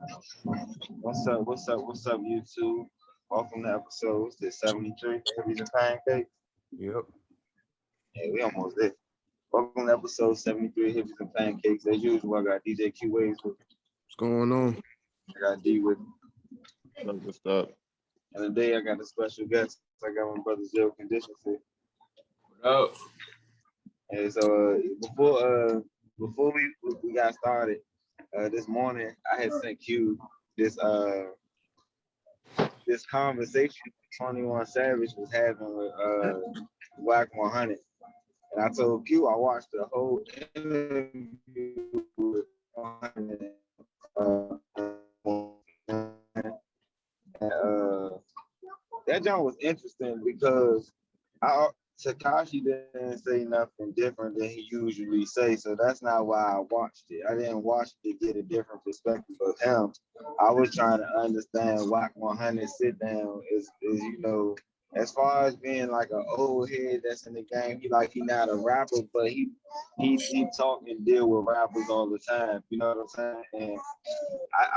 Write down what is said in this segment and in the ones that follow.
What's up, YouTube? Welcome to episode 73, Hippies and Pancakes. Yep. Yeah, we almost there. Welcome to episode 73, Hippies and Pancakes. As usual, I got DJ Q Waves with me. What's going on? I got D with me. What's up? And today I got a special guest. I got my brother Zero Conditions here. Oh, And so before we got started, this morning I had sent Q this this conversation 21 Savage was having with Whack 100. And I told Q I watched the whole interview with 100. That joint was interesting because Tekashi didn't say nothing different than he usually say, so that's not why I watched it. I didn't watch it to get a different perspective of him. I was trying to understand Whack 100 sit down is as far as being like an old head that's in the game, he not a rapper, but he talk and deal with rappers all the time. You know what I'm saying? And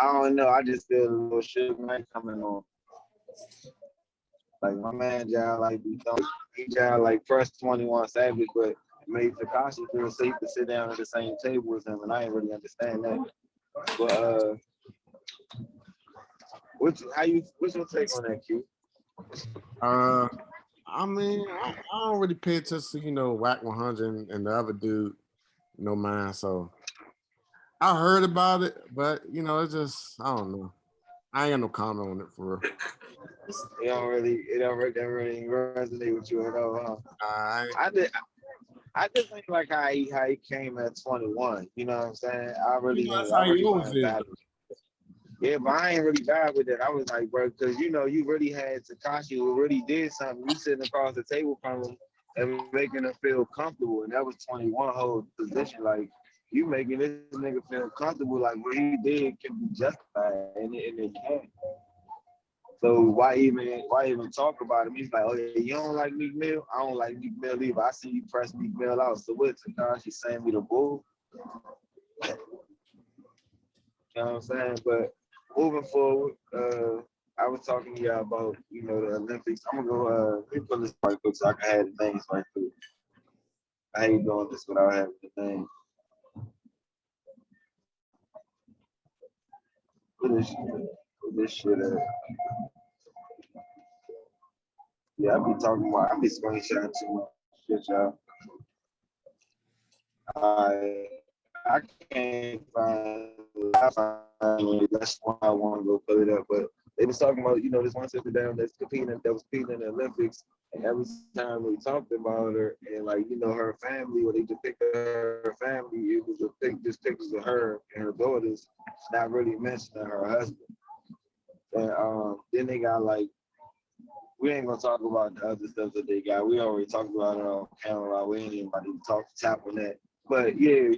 I don't know. I just feel a little shit might coming on. Like my man John, like he John like press 21 Savage, but it made Tekashi feel safe to sit down at the same table as him, and I ain't really understand that. But what's your take on that, Q? I mean, I don't really pay attention to, Whack 100 and the other dude, man. So I heard about it, but it's just I don't know. I ain't got no comment on it for real. It don't really resonate with you at all, huh? I just think like how he came at 21. You know what I'm saying? I really that's how you always feel. Yeah, but I ain't really bad with it. I was like, bro, because you really had Tekashi who really did something. You sitting across the table from him and making him feel comfortable, and that was 21 whole position. Like you making this nigga feel comfortable, like what he did can be justified, and it can. So why even talk about him? He's like, oh yeah, you don't like Meek Mill? I don't like Meek Mill either. I see you press Meek Mill out. So what? Tekashi saying me the bull? You know what I'm saying? But moving forward, I was talking to y'all about the Olympics. I'm gonna go. Let me pull this right quick so I can have the names right quick. I ain't doing this without having the names. Put this shit at. Yeah, I be screenshotting too much shit, y'all. I can't find it. That's why I want to go pull it up. But they was talking about, this one sister down that was competing in the Olympics, and every time we talked about her and her family, or they depicted her family, it was just pictures of her and her daughters, not really mentioning her husband. And then they got we ain't gonna talk about the other stuff that they got. We already talked about it on camera. We ain't even about to tap on that. But yeah,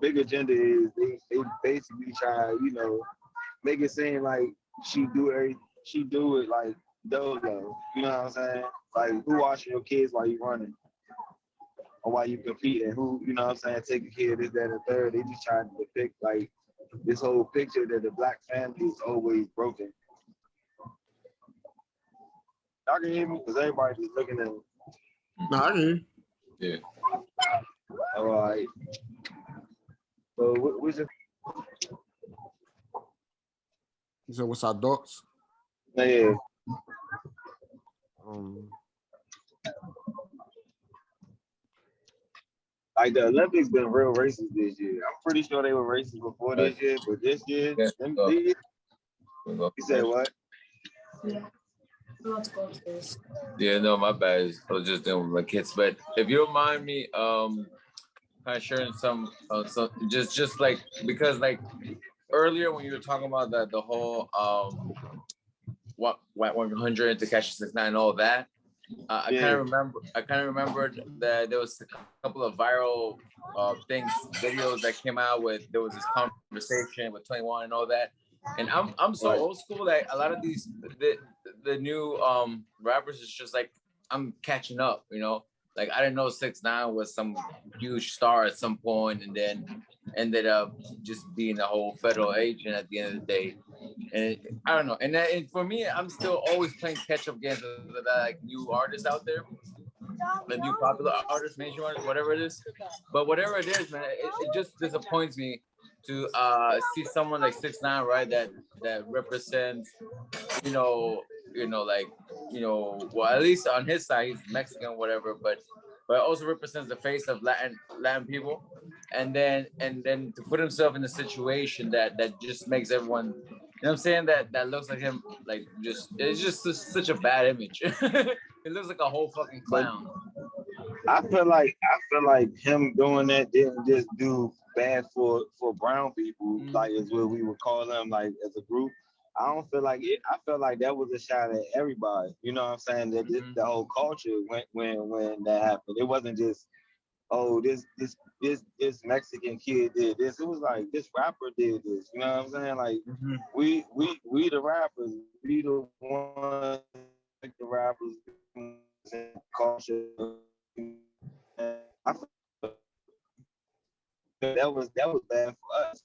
big agenda is they basically try, make it seem like she do it like dolo. You know what I'm saying? Like who watching your kids while you running or while you competing? Who, taking care of this, that, and third. They just trying to depict like this whole picture that the black family is always broken. Y'all can hear me because everybody just looking at me. No, I can hear you. yeah. All right. So what's your... So what's our thoughts? Yeah. Like the Olympics been real racist this year. I'm pretty sure they were racist before this year, but this year, you said what? Yeah, no, my bad. I was just dealing with my kids. But if you don't mind me, kind of sharing some just like because like earlier when you were talking about the whole what 100 to catch 69 and all that, I kind of remembered that there was a couple of viral videos that came out with there was this conversation with 21 and all that. And I'm so old school that a lot of these the new rappers is just like I'm catching up, Like I didn't know 6ix9ine was some huge star at some point, and then ended up just being a whole federal agent at the end of the day. And I don't know. And for me, I'm still always playing catch up games with like new artists out there, the new popular artists, mainstream artists, whatever it is. But whatever it is, man, it just disappoints me to see someone like 6ix9ine, right? That represents, you know, like, well, at least on his side, he's Mexican, whatever, but also represents the face of Latin people, and then to put himself in a situation that just makes everyone, you know what I'm saying, that looks like him, like just it's just such a bad image. It looks like a whole fucking clown. I feel like him doing that didn't just do bad for brown people, like is what we would call them, like as a group. I don't feel like it. I feel like that was a shot at everybody. You know what I'm saying? That the whole culture went when that happened. It wasn't just, oh, this Mexican kid did this. It was like this rapper did this. You know what I'm saying? Like we the rappers, we the ones like the rappers in culture. I feel that was bad for us.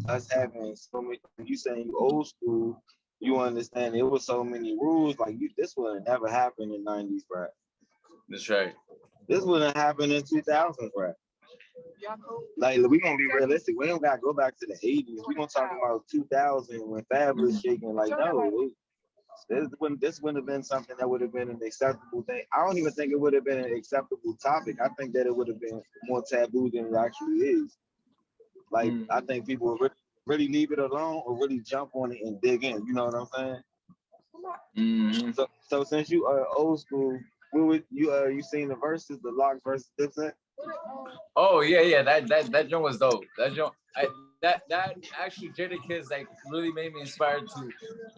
Us having so many. You saying you old school, you understand it was so many rules. Like this would have never happened in '90s rap. That's right. This wouldn't happen in 2000s rap. Like we gonna be realistic. We don't gotta go back to the '80s. We gonna talk about 2000 when Fab was shaking. Like no, this wouldn't have been something that would have been an acceptable thing. I don't even think it would have been an acceptable topic. I think that it would have been more taboo than it actually is. Like I think people would really leave it alone or really jump on it and dig in. You know what I'm saying? So since you are old school, what would you seen the verses, the Lock versus Dipset? Oh yeah, that joint was dope. That joint, that actually Jadakiss like really made me inspired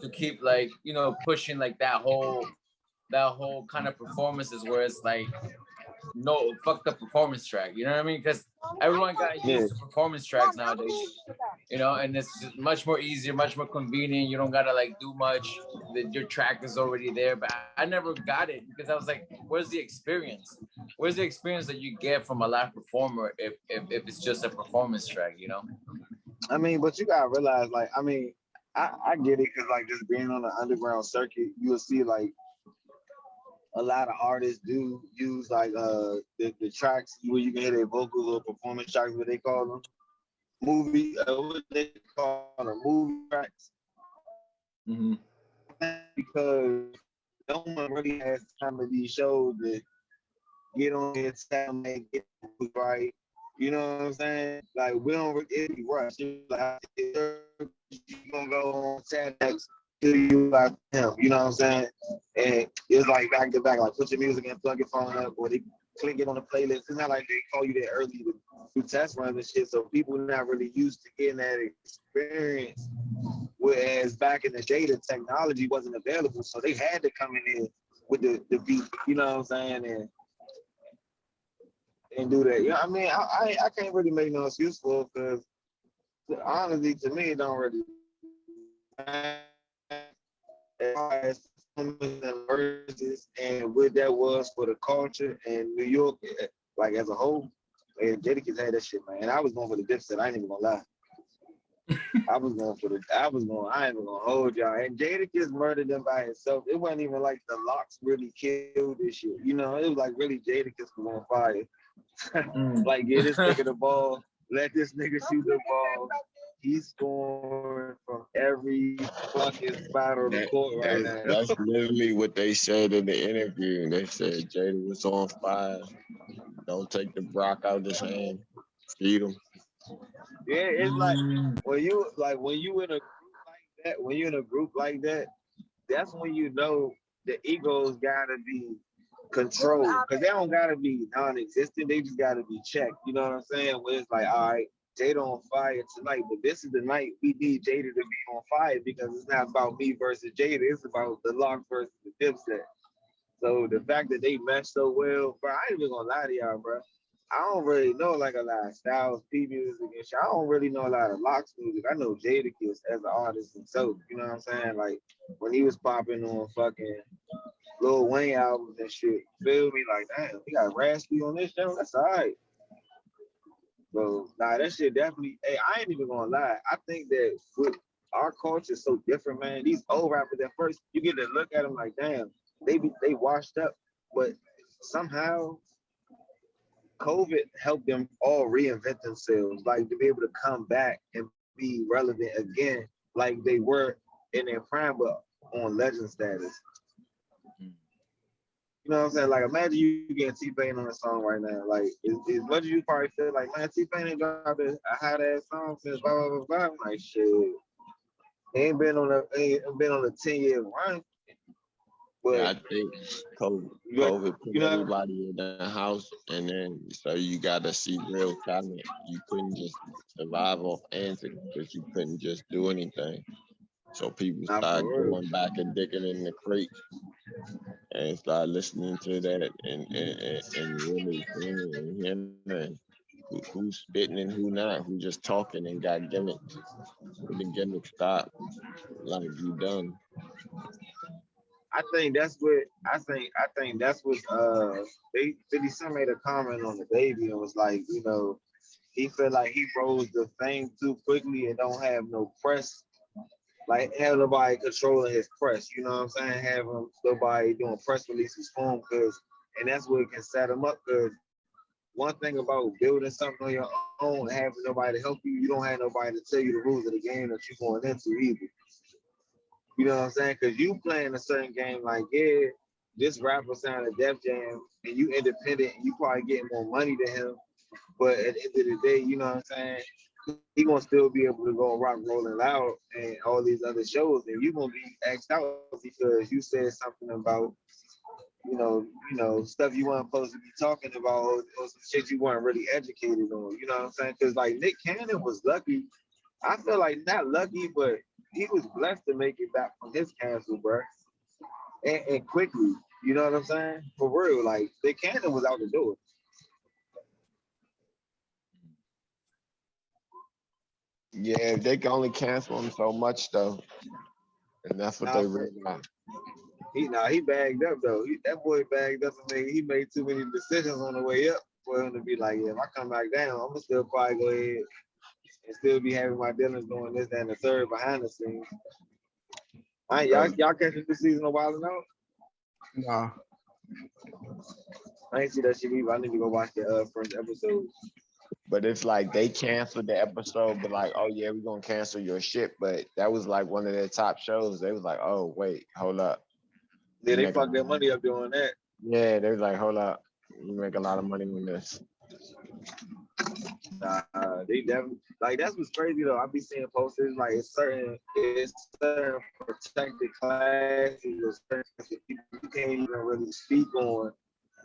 to keep like pushing like that whole kind of performances where it's like no, fuck the performance track. You know what I mean? Because everyone got used to performance tracks nowadays. And it's just much more easier, much more convenient. You don't gotta like do much. Your track is already there. But I never got it because I was like, where's the experience? Where's the experience that you get from a live performer if it's just a performance track? I mean, but you gotta realize, like, I mean, I get it because like just being on the underground circuit, you'll see like a lot of artists do use like the tracks where you can hear their vocals or performance tracks, what they call them, what they call them, movie tracks. Because no one really has time of these shows to get on here, time and get it right. You know what I'm saying? Like we don't really rush. Like, you're gonna go on Saturday to you like him. You know what I'm saying? And it's like back to back. Like put your music in, plug your phone up, or they click it on the playlist. It's not like they call you there early to do test runs and shit. So people are not really used to getting that experience. Whereas back in the day, the technology wasn't available, so they had to come in with the beat. You know what I'm saying? And do that. I mean, I can't really make no excuse for it because honestly, to me, it don't really as verses and what that was for the culture and New York, like as a whole. And Jadakiss had that shit, man. And I was going for the Dipset. I ain't even gonna lie. I ain't even gonna hold y'all. And Jadakiss murdered them by himself. It wasn't even like the Locks really killed this shit. It was like really Jadakiss was on fire. Like, get this nigga the ball, let this nigga shoot the ball. He's scoring from every fucking spot on the court right now. That's literally what they said in the interview. They said Jada was on fire. Don't take the Brock out his hand. Feed him. Yeah, it's like when you in a group like that, that's when you know the egos gotta be controlled. Because they don't gotta be non-existent, they just gotta be checked. You know what I'm saying? Where it's like, all right, Jada on fire tonight, but this is the night we need Jada to be on fire because it's not about me versus Jada, it's about the Lock versus the Dipset. So the fact that they mesh so well, bro, I ain't even gonna lie to y'all, bro. I don't really know like a lot of Styles, P music and shit. I don't really know a lot of Locks music. I know Jadakiss as an artist himself. You know what I'm saying? Like when he was popping on fucking Lil Wayne albums and shit. Feel me? Like, damn, we got Raspy on this show. That's all right. So, nah, that shit definitely. Hey, I ain't even gonna lie. I think that with our culture is so different, man. These old rappers at first, you get to look at them like, damn, they washed up, but somehow COVID helped them all reinvent themselves, like to be able to come back and be relevant again, like they were in their prime, but on legend status. You know what I'm saying? Like, imagine you getting T-Pain on a song right now. Like, as much as you probably feel like, man, T-Pain ain't dropped a hot ass song since blah, blah, blah, blah. I'm like, shit. He ain't been on a 10-year run. But Yeah, I think COVID put everybody in the house, and then so you got to see real talent. You couldn't just survive off antics because you couldn't just do anything. So people started going back and digging in the crate and start listening to that and really hearing who's spitting and who not, who just talking and got gimmicks. When the gimmicks stop, like you done. I think that's what they 50 Cent made a comment on the baby and was like, you know, he felt like he rose the fame too quickly and don't have no press. Like, have nobody controlling his press, you know what I'm saying? Have nobody doing press releases for him, and that's what can set him up. Because one thing about building something on your own and having nobody to help you, you don't have nobody to tell you the rules of the game that you're going into either. You know what I'm saying? Because you playing a certain game, like, yeah, this rapper signed a Def Jam, and you independent, and you probably getting more money than him. But at the end of the day, you know what I'm saying? He gonna still be able to go rock, rolling loud, and all these other shows, and you gonna be axed out because you said something about, stuff you weren't supposed to be talking about, or some shit you weren't really educated on. You know what I'm saying? Because like Nick Cannon was lucky. I feel like not lucky, but he was blessed to make it back from his cancel, bro, and quickly. You know what I'm saying? For real, like Nick Cannon was out the door. Yeah, they can only cancel him so much though, and that's what they realized. He bagged up though. That boy bagged up and he made too many decisions on the way up for him to be like, yeah, if I come back down, I'm gonna still probably go ahead and still be having my dealings doing this, that, and the third behind the scenes. All right, y'all catching this season a while now? Nah. I ain't see that shit either. I need to go watch the first episode. But it's like they canceled the episode, but like, oh yeah, we're gonna cancel your shit. But that was like one of their top shows. They was like, oh wait, hold up. Yeah, they fucked their money up doing that. Yeah, they was like, hold up, you make a lot of money with this. They definitely, like, that's what's crazy though. I be seeing posters like it's certain protected classes or certain people you can't even really speak on,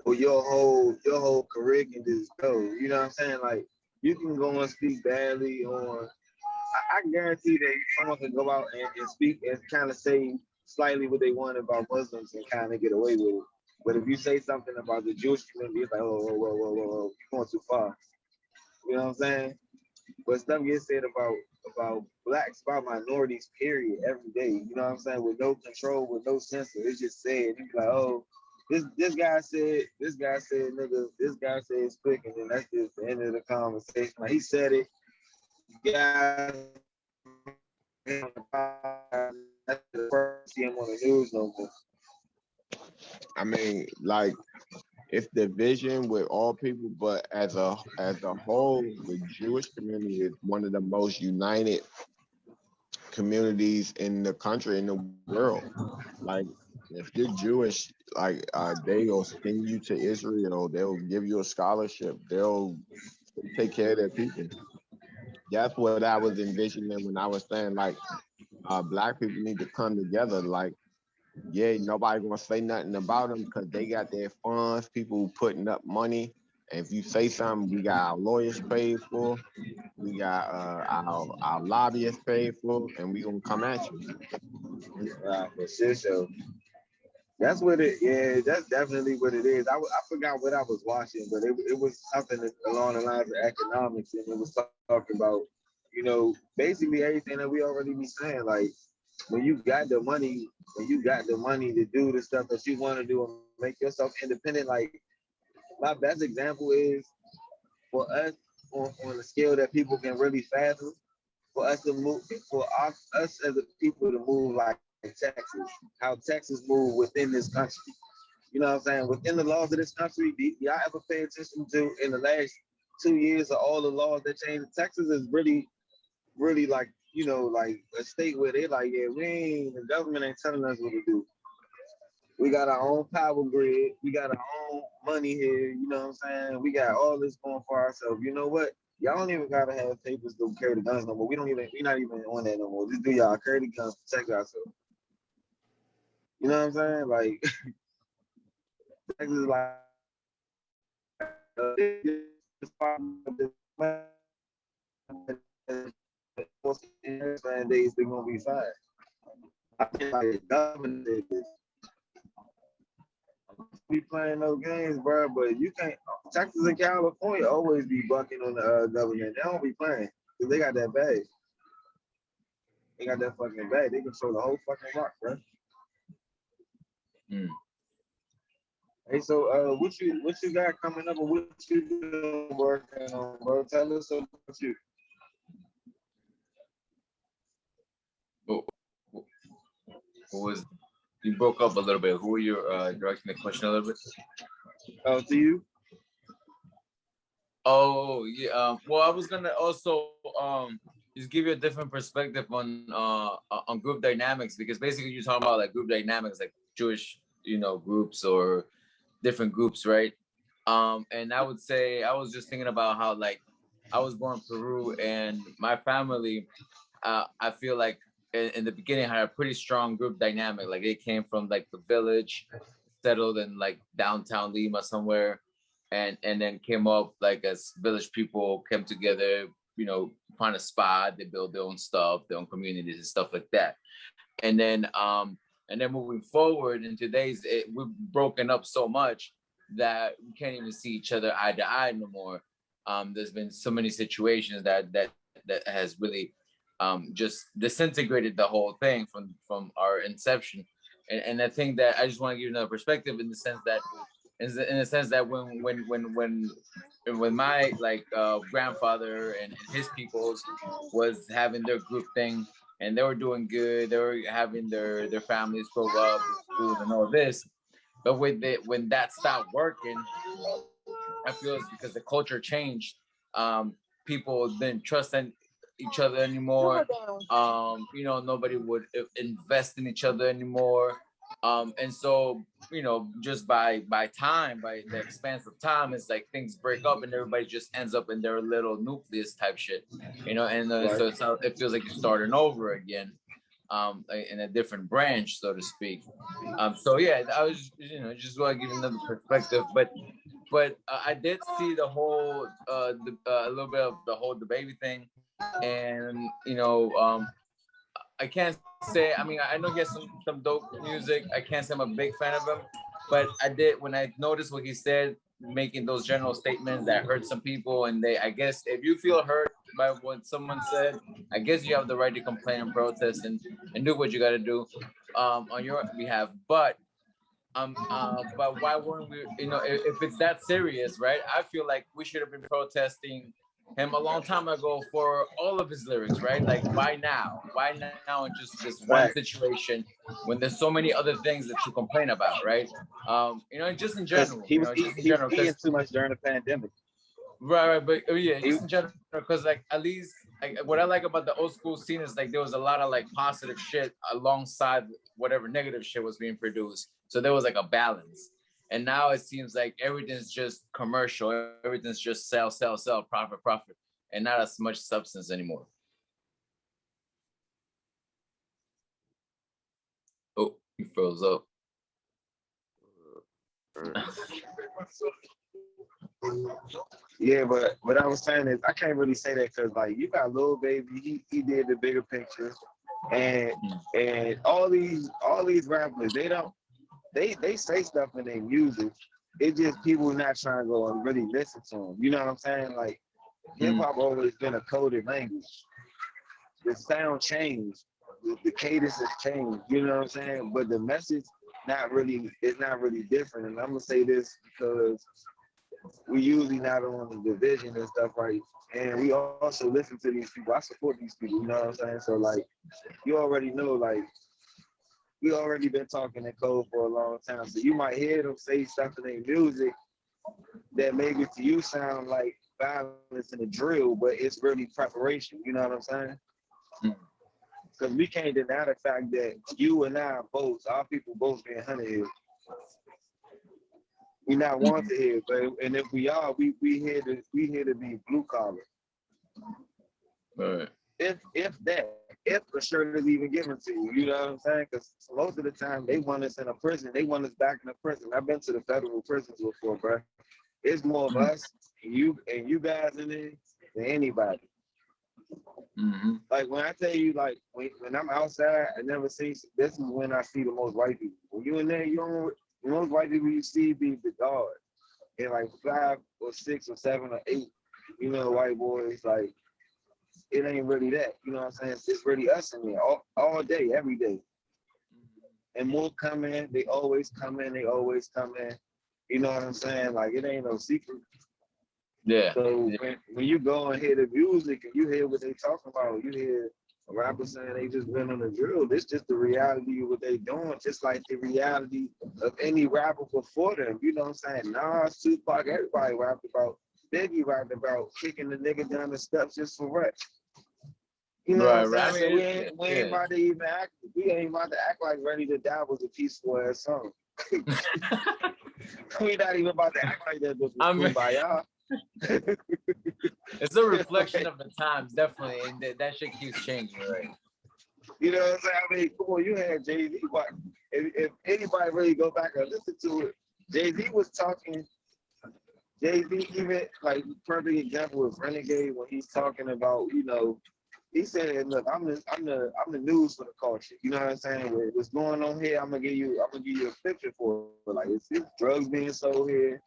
or your whole career can just go. You know what I'm saying? Like, you can go and speak badly on. I guarantee that someone can go out and speak and kind of say slightly what they want about Muslims and kind of get away with it. But if you say something about the Jewish community, it's like, whoa, you're going too far. You know what I'm saying? But stuff gets said about blacks, about minorities, period, every day. You know what I'm saying? With no control, with no censor. It's just said. You be like, oh, this guy said, nigga, this guy said quick, and then that's just the end of the conversation. Like, he said it. Guys, that's the first see him on the news no more. I mean, like, it's division with all people, but as a whole, the Jewish community is one of the most united communities in the country, in the world. Like, if you're Jewish, like, they'll send you to Israel, they'll give you a scholarship, they'll take care of their people. That's what I was envisioning when I was saying, like, black people need to come together. Like, yeah, nobody gonna say nothing about them because they got their funds, people putting up money. And if you say something, we got our lawyers paid for, we got our lobbyists paid for, and we gonna come at you. For sure. So that's what it. Yeah, that's definitely what it is. I forgot what I was watching, but it was something along the lines of economics, and it was talking about, basically everything that we already be saying, like, when you got the money, to do the stuff that you want to do and make yourself independent, like my best example is for us on a scale that people can really fathom, for us to move, us as a people to move like Texas, how Texas move within this country. You know what I'm saying? Within the laws of this country, y'all ever pay attention to in the last 2 years of all the laws that changed? Texas is really, really like, like a state where they like, yeah, the government ain't telling us what to do. We got our own power grid. We got our own money here. You know what I'm saying? We got all this going for ourselves. You know what? Y'all don't even gotta have papers to carry the guns no more. We're not even on that no more. Just do y'all carry the guns, protect yourselves. You know what I'm saying? Like Texas is like days they're gonna be fine. I think like the government is be playing no games, bro. But you can't. Texas and California always be bucking on the government. They don't be playing because they got that bag. They got that fucking bag. They control the whole fucking rock, bro. Hey, so what you got coming up, and what you been working on, bro? Tell us about you. What was you broke up a little bit? Who were you directing the question a little bit? Oh, to you. Oh yeah. Well, I was gonna also just give you a different perspective on group dynamics, because basically you're talking about like group dynamics, like Jewish, groups or different groups, right? And I would say I was just thinking about how like I was born in Peru, and my family, I feel like in the beginning had a pretty strong group dynamic. Like they came from like the village, settled in like downtown Lima somewhere, and then came up like as village people came together, find a spot, they build their own stuff, their own communities and stuff like that. And then moving forward in today's, we've broken up so much that we can't even see each other eye to eye no more. There's been so many situations that has really just disintegrated the whole thing from our inception. And I think that I just want to give you another perspective in the sense that when my like grandfather and his peoples was having their group thing, and they were doing good, they were having their families grow up and all this, but when that stopped working, I feel it's because the culture changed. People didn't trust each other anymore. Nobody would invest in each other anymore. And so, just by the expanse of time, it's like things break up and everybody just ends up in their little nucleus type shit, and so it feels like you're starting over again, in a different branch, so to speak. So yeah, I was, just want to give you another perspective, but I did see the whole, a little bit of the whole the baby thing, and I can't say. I mean, I know he has some dope music. I can't say I'm a big fan of him, but I did when I noticed what he said, making those general statements that hurt some people, and I guess if you feel hurt by what someone said, I guess you have the right to complain and protest and do what you got to do on your behalf. But why weren't we? If it's that serious, right? I feel like we should have been protesting him a long time ago for all of his lyrics, right? Like, why now? Why now in just this one situation when there's so many other things that to complain about, right? Just in general. He was eating too much during the pandemic. Right, but yeah, just in general, because like at least what I like about the old school scene is like there was a lot of like positive shit alongside whatever negative shit was being produced. So there was like a balance. And now it seems like everything's just commercial. Everything's just sell, profit, and not as much substance anymore. Oh, he froze up. Yeah, but what I was saying is I can't really say that because like you got Lil Baby, he did the bigger picture, and all these rappers they say stuff in their music. It's just people not trying to go and really listen to them. You know what I'm saying? Like hip hop always been a coded language. The sound changed, the cadence has changed, you know what I'm saying? But the message it's not really different. And I'm gonna say this because we usually not on the division and stuff, right? And we also listen to these people. I support these people, you know what I'm saying? So like you already know, like we already been talking in code for a long time. So you might hear them say stuff in their music that maybe to you sound like violence and a drill, but it's really preparation, you know what I'm saying? Because we can't deny the fact that you and I both, our people both being hunted here. We not wanted here, but and if we are, we here to be blue collar. Right. If the shirt is even given to you, you know what I'm saying? Because most of the time they want us in a prison, they want us back in a prison. I've been to the federal prisons before, bro. It's more of us and you guys in there than anybody. Mm-hmm. Like when I tell you, like when I'm outside, I never see. This is when I see the most white people. When you in there, you don't. The most white people you see be the guards, and like 5 or 6 or 7 or 8, you know, white boys. Like it ain't really that. You know what I'm saying? It's really us in there all day, every day. And more come in. They always come in. They always come in. You know what I'm saying? Like it ain't no secret. Yeah. So when you go and hear the music and you hear what they talking about, you hear a rapper saying they just been on the drill. This just the reality of what they doing, just like the reality of any rapper before them. You know what I'm saying? Nas, Tupac, everybody rapped about. Biggie rapped about kicking the nigga down the steps just for rap. You know what I'm saying? So we ain't about to even act. We ain't about to act like "Ready to Die" was a peaceful ass song. We not even about to act like that was Kumbaya. It's a reflection of the times, definitely, and that shit keeps changing, right? You know what I'm saying? I mean, come on, you had Jay-Z. If anybody really go back and listen to it, Jay-Z was talking. Jay-Z even like perfect example of Renegade when he's talking about, you know, he said, "Look, I'm the news for the culture. You know what I'm saying? What's going on here? I'm gonna give you a picture for it. Like it's drugs being sold here,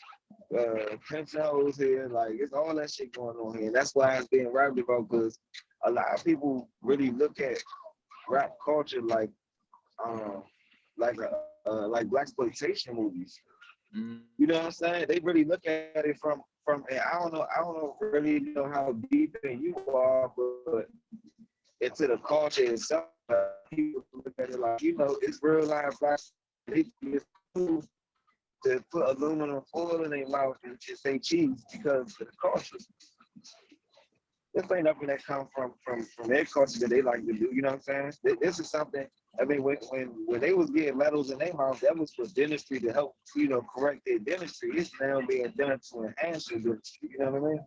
pension hoes here, like it's all that shit going on here. And that's why it's being rapped about because a lot of people really look at rap culture like like blaxploitation movies. You know what I'm saying? They really look at it from and I don't really know how deep in you are, but into the culture itself, people look at it like, you know, it's real life black. They to put aluminum foil in their mouth and just say cheese because of the culture. This ain't nothing that comes from their culture that they like to do. You know what I'm saying? This is something. I mean, when they was getting metals in their mouth, that was for dentistry to help, you know, correct their dentistry. It's now being done to enhance your dentistry. You know what I mean?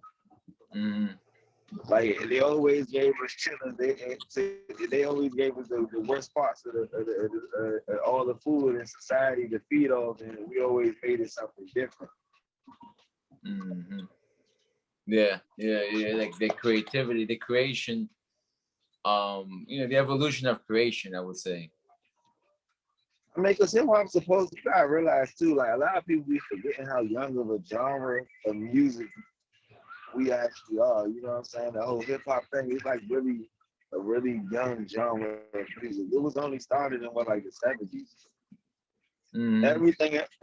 Mm-hmm. Like they always gave us chillers. They always gave us the worst parts of all the food in society to feed off, and we always made it something different. Mm-hmm. Yeah. Like the creativity, the creation, you know, the evolution of creation, I would say. I mean, because hip hop's supposed to, you gotta realize too, like a lot of people be forgetting how young of a genre of music we actually are. You know what I'm saying? The whole hip hop thing is like really a really young genre of music. It was only started in like the 70s. Mm-hmm.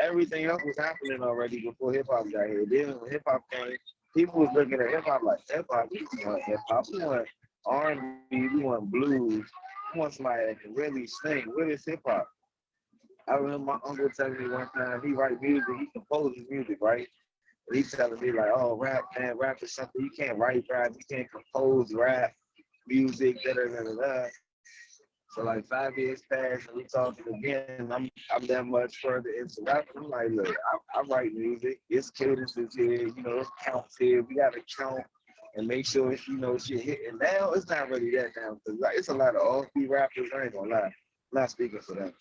Everything else was happening already before hip hop got here. Then when hip hop came, people was looking at hip hop like hip hop. We want hip hop. We want R&B. We want blues. We want somebody that can really sing. What is hip hop? I remember my uncle telling me one time he write music. He composes music, right? And he telling me like, oh, rap, man, rap is something you can't write rap. You can't compose rap music. Da da da da. So like 5 years passed and we talking again. I'm that much further into rapping. I'm like, look, I write music. It's cadences here, you know, it's counts here. We gotta count and make sure it's, you know, shit hitting. Now it's not really that now. Cause like it's a lot of offbeat rappers. I ain't gonna lie. I'm not speaking for them.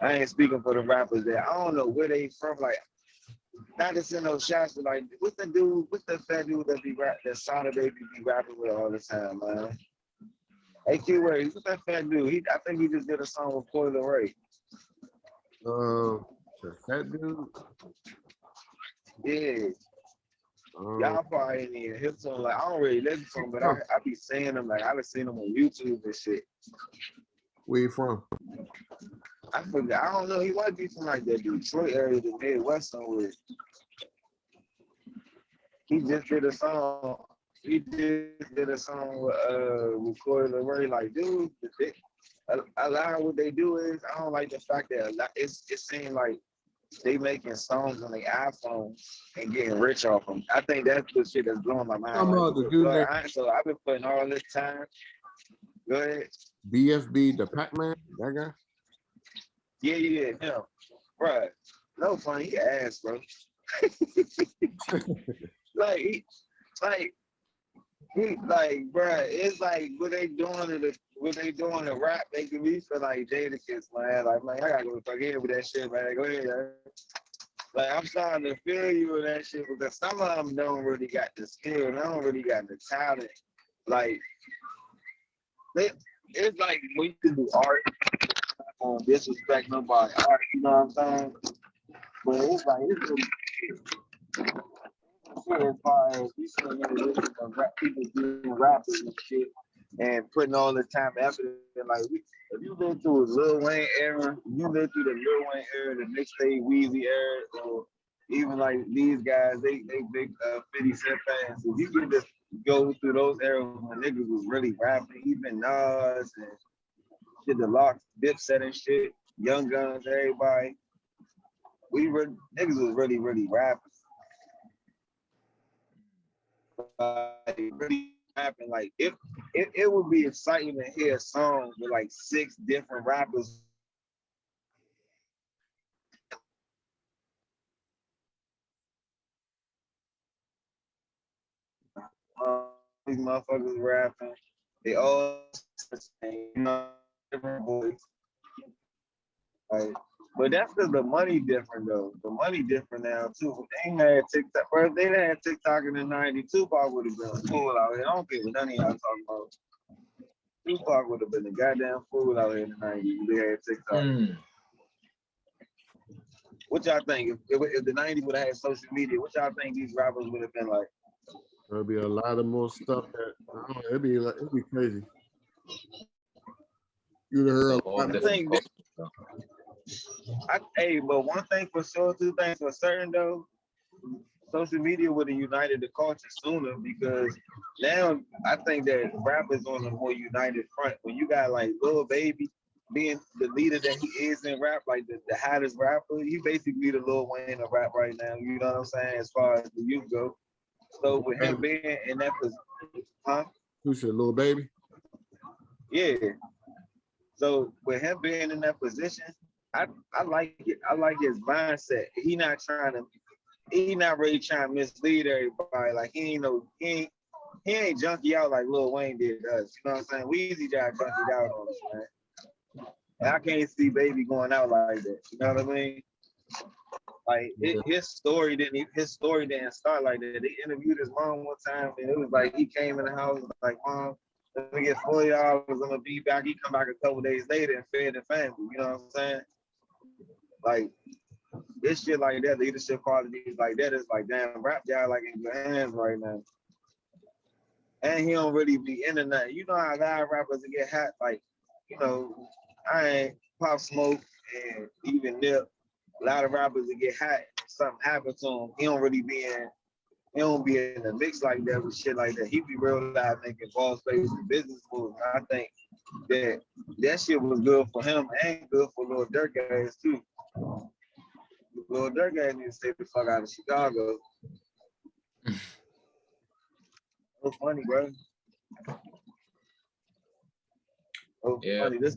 I ain't speaking for the rappers that I don't know where they from. Like, not to send no shots, but like, what's the fat dude that be rap that Sada Baby be rapping with all the time, man? Hey, Q-Way, what's that fat dude? I think he just did a song with Coil Ray. The fat dude? Yeah. Y'all probably ain't even hip to him. Like, I don't really listen to him, but I be seeing him. Like, I been seeing him on YouTube and shit. Where you from? I forgot. I don't know. He might be from like the Detroit area, the Midwest somewhere. He just did a song. He just did a song with Corey LeRae. Like, dude, a lot of what they do is I don't like the fact that it seems like they making songs on their iPhone and getting rich off them. I think that's the shit that's blowing my mind. So I've been putting all this time. Go ahead. BFB, the Pac-Man, that guy? Yeah, him. Bruh, no funny, he ass, bro. like, bruh, it's like what they doing to rap making me feel like Jadakiss, man. Like, man, I gotta go fuck in with that shit, man. Go ahead, man. Like, I'm starting to feel you with that shit because some of them don't really got the skill, and I don't really got the talent. Like, it's like when you can do art, don't disrespect nobody art, you know what I'm saying? But it's like, it's really as far as we see people doing rappers and shit and putting all the time and effort in. Like, if you been through a Lil Wayne era, if you been through the Lil Wayne era, the mixtape Weezy era, or even like these guys, they big 50 Cent fans. If you can just go through those eras when niggas was really rapping, even Nas and shit, the Locks, Dipset and shit, Young Guns, everybody, niggas was really, really rapping. Really rapping. Like, it would be exciting to hear a song with like 6 different rappers. These motherfuckers rapping. They all, you know, different voice. Like, but that's because the money different though. The money different now too. They ain't had TikTok. Bro, if they had TikTok in the '90s, Tupac would have been a fool out here. I don't care what none of y'all talking about. Tupac would have been a goddamn fool out here in the '90s if they had TikTok. What y'all think? If the '90s would have had social media, what y'all think these rappers would have been like? There'll be a lot of more stuff that I don't know, it'd be crazy. You'd have heard a lot of things. But one thing for sure, 2 things for certain though, social media would have united the culture sooner because now I think that rap is on a more united front. When you got like Lil Baby being the leader that he is in rap, like the hottest rapper, he basically the Lil Wayne of rap right now. You know what I'm saying? As far as the youth go. So with him being in that position, huh? Who should, Lil Baby? Yeah. So with him being in that position, I like it. I like his mindset. He not really trying to mislead everybody. Like he ain't junkie out like Lil Wayne did us. You know what I'm saying? Weezy got junkied out on us, man. And I can't see Baby going out like that. You know what I mean? Like his story didn't start like that. They interviewed his mom one time, and it was like he came in the house like, "Mom, let me get $40. I'm gonna be back." He come back a couple days later and fed the family. You know what I'm saying? Like this shit like that, leadership qualities like that is like, damn, rap guy like in your hands right now. And he don't really be into nothing. You know how a lot of rappers get hot, like, you know, I ain't Pop Smoke and even Nip. A lot of rappers that get hot, something happens to him. He don't be in the mix like that with shit like that. He be real loud making ball plays and business moves. I think that shit was good for him and good for Lil Durk ass too. Lil Durk ass need to stay the fuck out of Chicago. So funny, bro. So funny. This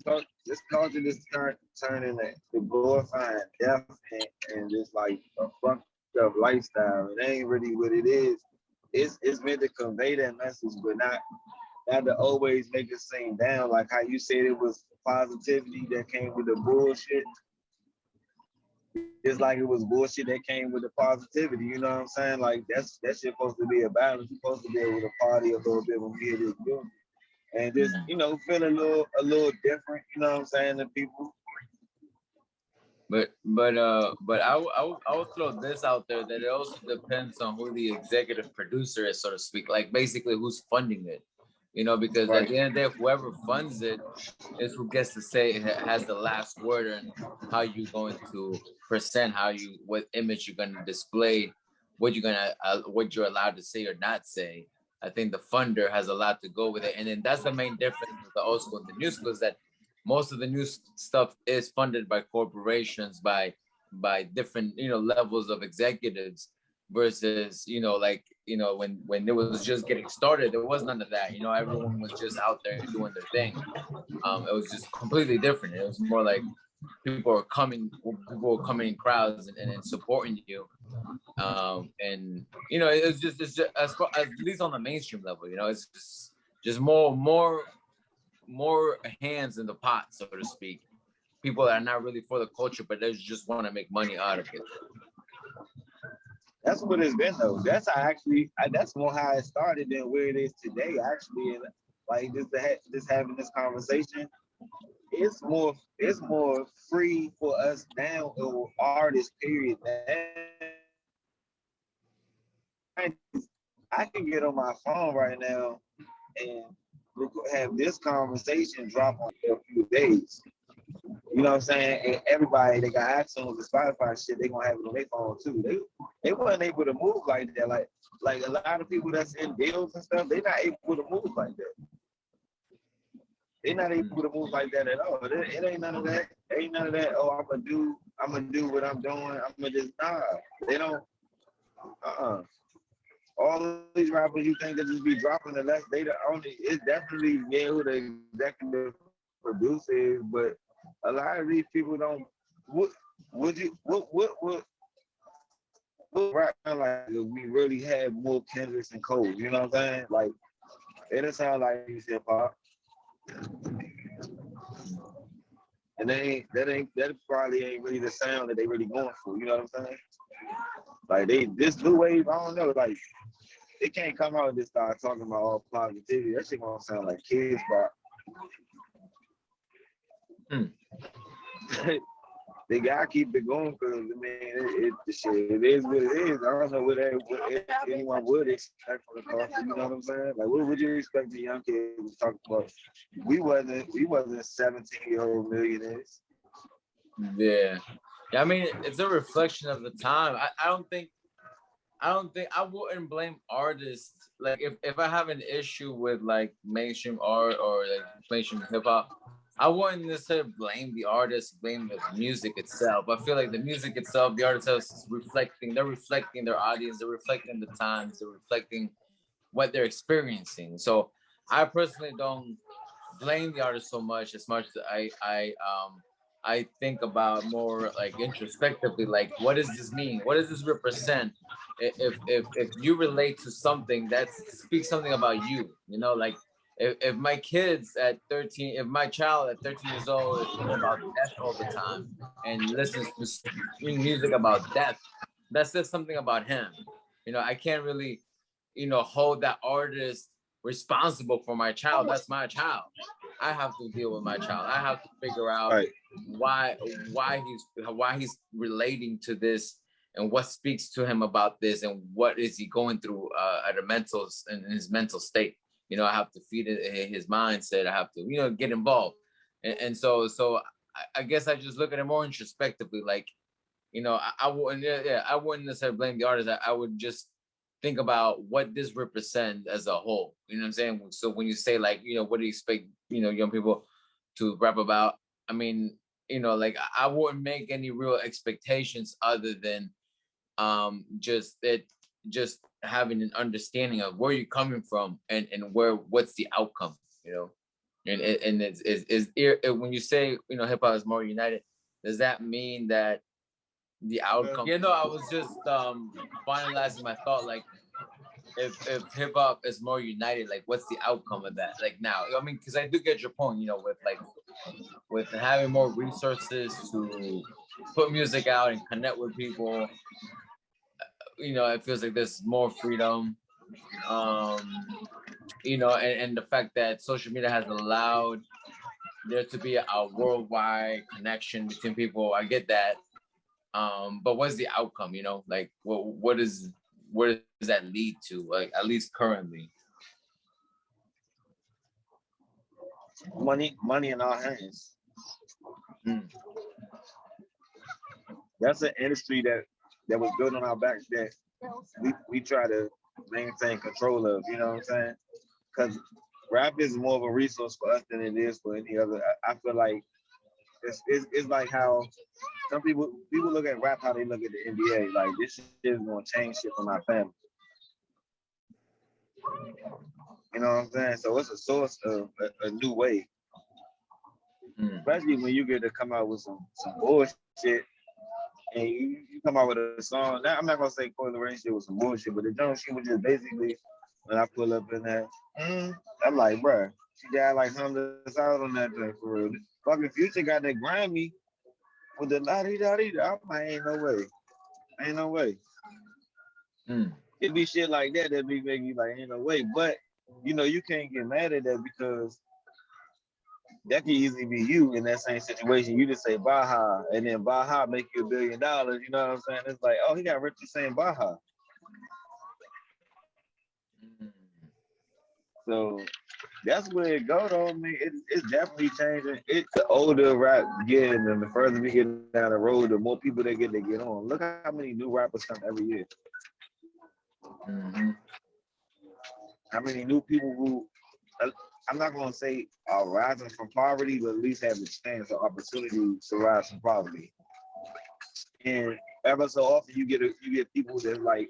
culture just turning to glorifying death and just like a fucked up lifestyle. It ain't really what it is. It's meant to convey that message, but not to always make it seem down. Like how you said it was positivity that came with the bullshit. It's like it was bullshit that came with the positivity. You know what I'm saying? Like that shit supposed to be a balance. You're supposed to be able to party a little bit when you hear this music. And just, you know, feel a little different, you know what I'm saying, to people. I would throw this out there that it also depends on who the executive producer is, so to speak. Like basically who's funding it, you know, because at the end of the day, whoever funds it is who gets to say has the last word on how you're going to present, what image you're going to display, what you're allowed to say or not say. I think the funder has a lot to go with it, and then that's the main difference with the old school and the new school is that most of the new stuff is funded by corporations, by different levels of executives, versus when it was just getting started, there was none of that. Everyone was just out there doing their thing. It was just completely different. It was more like people were coming in crowds and supporting you. And it's just as far, at least on the mainstream level, it's just more hands in the pot, so to speak. People that are not really for the culture, but they just want to make money out of it. That's what it's been though. That's that's more how it started than where it is today. Actually, and like just having this conversation, it's more free for us now, artists. Period. I can get on my phone right now and have this conversation drop on a few days. You know what I'm saying? And everybody, they got iTunes and Spotify shit, they gonna have it on their phone too. They weren't able to move like that. Like a lot of people that's in deals and stuff, they're not able to move like that. They're not able to move like that at all. It ain't none of that. Ain't none of that. Oh, I'm gonna do what I'm doing. I'm gonna just They don't. All these rappers you think that just be dropping the less, they the only. It's definitely who the executive producer is, but a lot of these people don't. What rap like if we really had more Kendricks and Cole? You know what I'm saying? Like it doesn't sound like hip hop. And that probably ain't really the sound that they really going for. You know what I'm saying? Like this new wave, I don't know. Like they can't come out and just start talking about all positivity. That shit gonna sound like kids pop. They gotta keep it going because it is what it is. I don't know what anyone would expect from the culture. You know what I'm saying? Like, what would you expect the young kids to talk about? We wasn't 17-year-old millionaires. Yeah. I mean, it's a reflection of the time. I don't think I wouldn't blame artists. Like if I have an issue with like mainstream art or like mainstream hip hop, I wouldn't necessarily blame the artist, blame the music itself. I feel like the music itself, the artist is reflecting their audience, they're reflecting the times, they're reflecting what they're experiencing. So I personally don't blame the artist so much as I think about more like introspectively, like what does this mean? What does this represent? If you relate to something that speaks something about you, like if my kids at 13, if my child at 13 years old is thinking about death all the time and listens to music about death, that says something about him. I can't really, hold that artist responsible for my child. That's my child. I have to deal with my child. I have to figure out why he's relating to this and what speaks to him about this and what is he going through in his mental state. I have to feed his mindset. I have to, get involved. And so I guess I just look at it more introspectively. Like, I wouldn't necessarily blame the artist. I would just think about what this represents as a whole. You know what I'm saying? So when you say like, what do you expect, young people to rap about? I mean, like I wouldn't make any real expectations other than just having an understanding of where you're coming from and what's the outcome, and when you say, hip hop is more united, does that mean that the outcome? I was just finalizing my thought, like if hip hop is more united, like what's the outcome of that? Like now, I mean, because I do get your point, with having more resources to put music out and connect with people, it feels like there's more freedom, and the fact that social media has allowed there to be a worldwide connection between people. I get that. But what's the outcome? You know, like what is where does that lead to? Like at least currently. Money in our hands. Mm. That's an industry that was built on our backs that we try to maintain control of. You know what I'm saying? Because rap is more of a resource for us than it is for any other. I feel like it's like how some people look at rap how they look at the NBA. Like this shit is gonna change shit for my family. You know what I'm saying? So it's a source of a new way. Especially when you get to come out with some bullshit and you come out with a song. Now I'm not gonna say Coil Rain shit was some bullshit, but the Jones shit was just basically when I pull up in that, I'm like, bruh, she got like $100 out on that thing for real. Fucking Future got that Grammy with the la-di-da-di. I'm like, ain't no way. It be shit like that be making you like, ain't no way. But you know, you can't get mad at that because that could easily be you in that same situation. You just say Baja, and then Baja make you $1 billion. You know what I'm saying? It's like, oh, he got rich just saying Baja. So that's where it goes on me. It's definitely changing. It's the older rap getting, and the further we get down the road, the more people they get on. Look how many new rappers come every year. How many new people who, I'm not gonna say are rising from poverty, but at least have the chance or opportunity to rise from poverty. And ever so often you get people that like,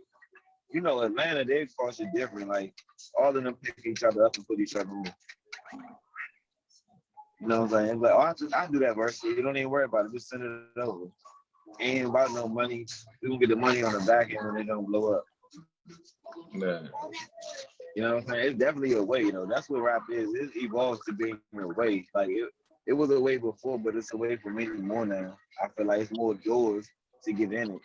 you know, Atlanta, they cross it different. Like all of them pick each other up and put each other on. You know what I'm saying? Like, oh, I do that verse. You don't even worry about it. Just send it over. Ain't about no money. We gonna get the money on the back end when they don't blow up. Yeah. You know what I'm saying? It's definitely a way, you know. That's what rap is. It evolves to being a way. Like it was a way before, but it's a way for many more now. I feel like it's more doors to get in it.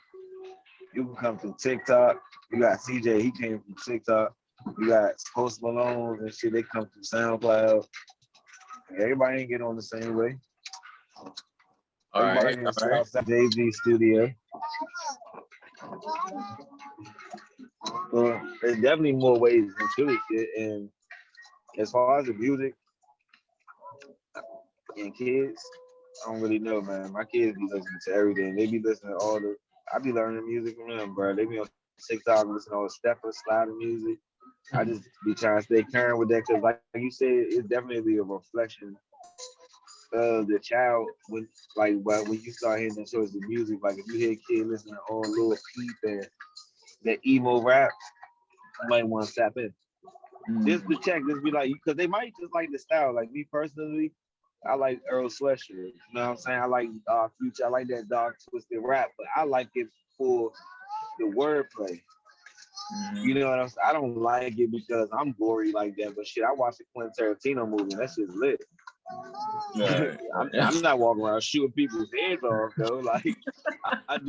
You can come from TikTok. You got CJ, he came from TikTok. You got Post Malone and shit, they come from SoundCloud. Everybody ain't get on the same way. Everybody in the Southside Jay-Z studio. Well, there's definitely more ways into it. And as far as the music and kids, I don't really know, man. My kids be listening to everything. They be listening to I be learning music from them, bro. They be on TikTok listening to all the stepper, slider music. I just be trying to stay current with that because, like you said, it's definitely a reflection of the child when you start hearing the choice of music. Like if you hear a kid listening to all Lil Peep and that emo rap, you might want to tap in. Just to check, just be like, because they might just like the style. Like me personally, I like Earl Sweatshirt. You know what I'm saying? I like Future. I like that dark twisted rap, but I like it for the wordplay. You know what I'm saying? I don't like it because I'm gory like that, but shit, I watched the Quentin Tarantino movie and that shit's lit. Right. I'm not walking around shooting people's heads off though. Like I'm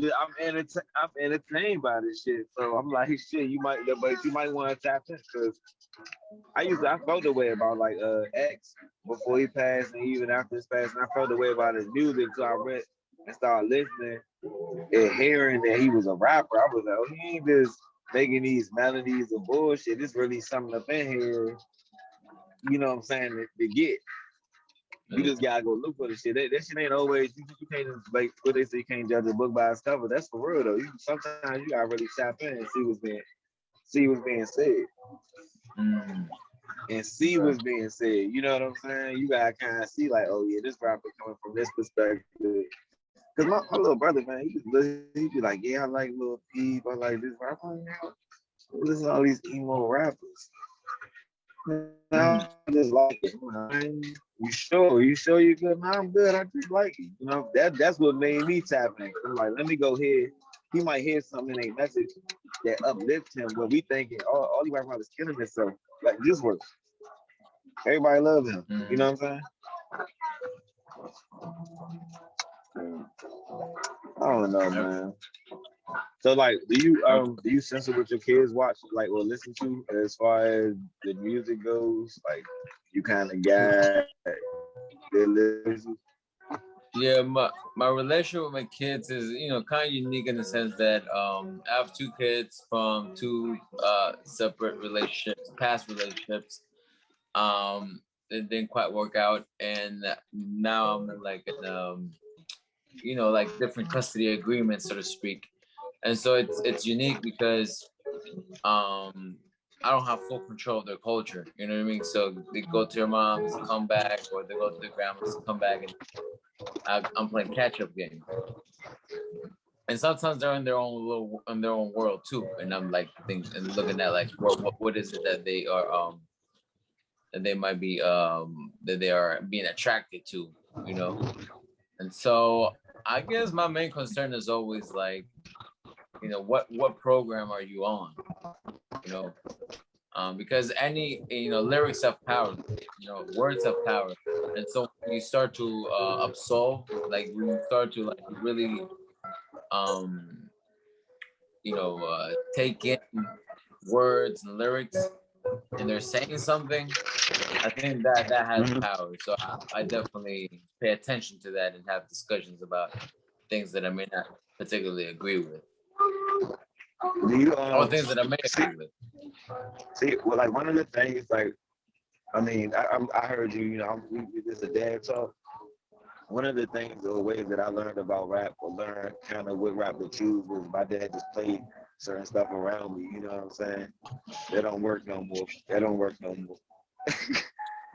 entertained by this shit. So I'm like, shit, you might want to tap in because I felt the way about like X before he passed and even after his passing. I felt the way about his music, so I went and started listening and hearing that he was a rapper. I was like, oh, he ain't just making these melodies of bullshit. There's really something up in here, you know what I'm saying, to get. You just gotta go look for the shit. That shit ain't always, you can't just like what they say, you can't judge a book by its cover. That's for real though. Sometimes you gotta really tap in and see what's being said. And see what's being said. You know what I'm saying? You gotta kind of see like, oh yeah, this rapper coming from this perspective. Cause my little brother, man, he be like, yeah, I like Lil Peep, I like this rapper. Listen to all these emo rappers. I just like it. You sure you're good? No, I'm good. I just like it. You know, that's what made me tap in. I'm like, let me go here. He might hear something in a message that uplifts him when we thinking, all these rappers is killing himself. Like this work. Everybody love him. You know what I'm saying? I don't know, man. So like, do you censor what your kids watch, like, or listen to as far as the music goes? Like, you kind of guide their listen. Yeah, my relationship with my kids is, you know, kind of unique in the sense that I have two kids from two separate relationships, past relationships. It didn't quite work out, and now I'm in like an you know, like different custody agreements, so to speak. And so it's unique because I don't have full control of their culture. You know what I mean? So they go to their moms, come back, or they go to their grandmas, come back, and I'm playing catch up game. And sometimes they're in their own world too. And I'm like looking at like what is it that they are that they might be that they are being attracted to, you know? And so I guess my main concern is always like, you know, what program are you on? You know, because any, you know, lyrics have power, you know, words have power. And so when you start to absolve, like when you start to like really you know, take in words and lyrics and they're saying something, I think that has power. So I definitely pay attention to that and have discussions about things that I may not particularly agree with. Do you Or things that I may agree with. see? Well, like one of the things, like I mean, I heard you. You know, this is a dad talk. One of the things or ways that I learned about rap or learned kind of what rap to choose was my dad just played certain stuff around me. You know what I'm saying? That don't work no more. That don't work no more.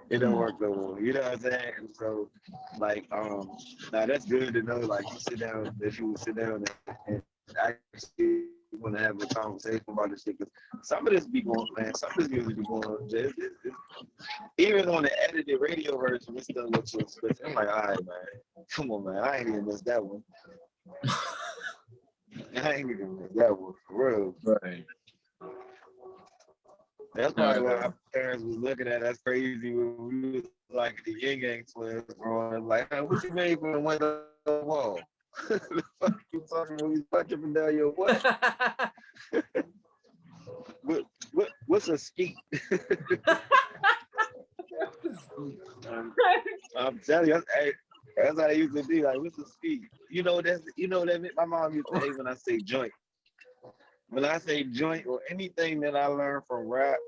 It don't work no more. You know what I'm saying? And so, like, now that's good to know. Like, you sit down, if you would sit down and actually want to have a conversation about this shit, because some of this be going, man. Some of this music be going. Even on the edited radio version, it still looks so explicit. I'm like, all right, man, come on, man, I ain't even missed that one. I ain't even missed that one for real. Right. That's probably why our parents was looking at us crazy when we was like the Yin Yang twins growing up. Like, hey, what you made from the window wall? The fuck you talking about? We punching from down your what? What's a skeet? I'm telling you, that's how they used to be. Like, what's a skeet? You know that my mom used to hate when I say joint. When I say joint or anything that I learned from rap,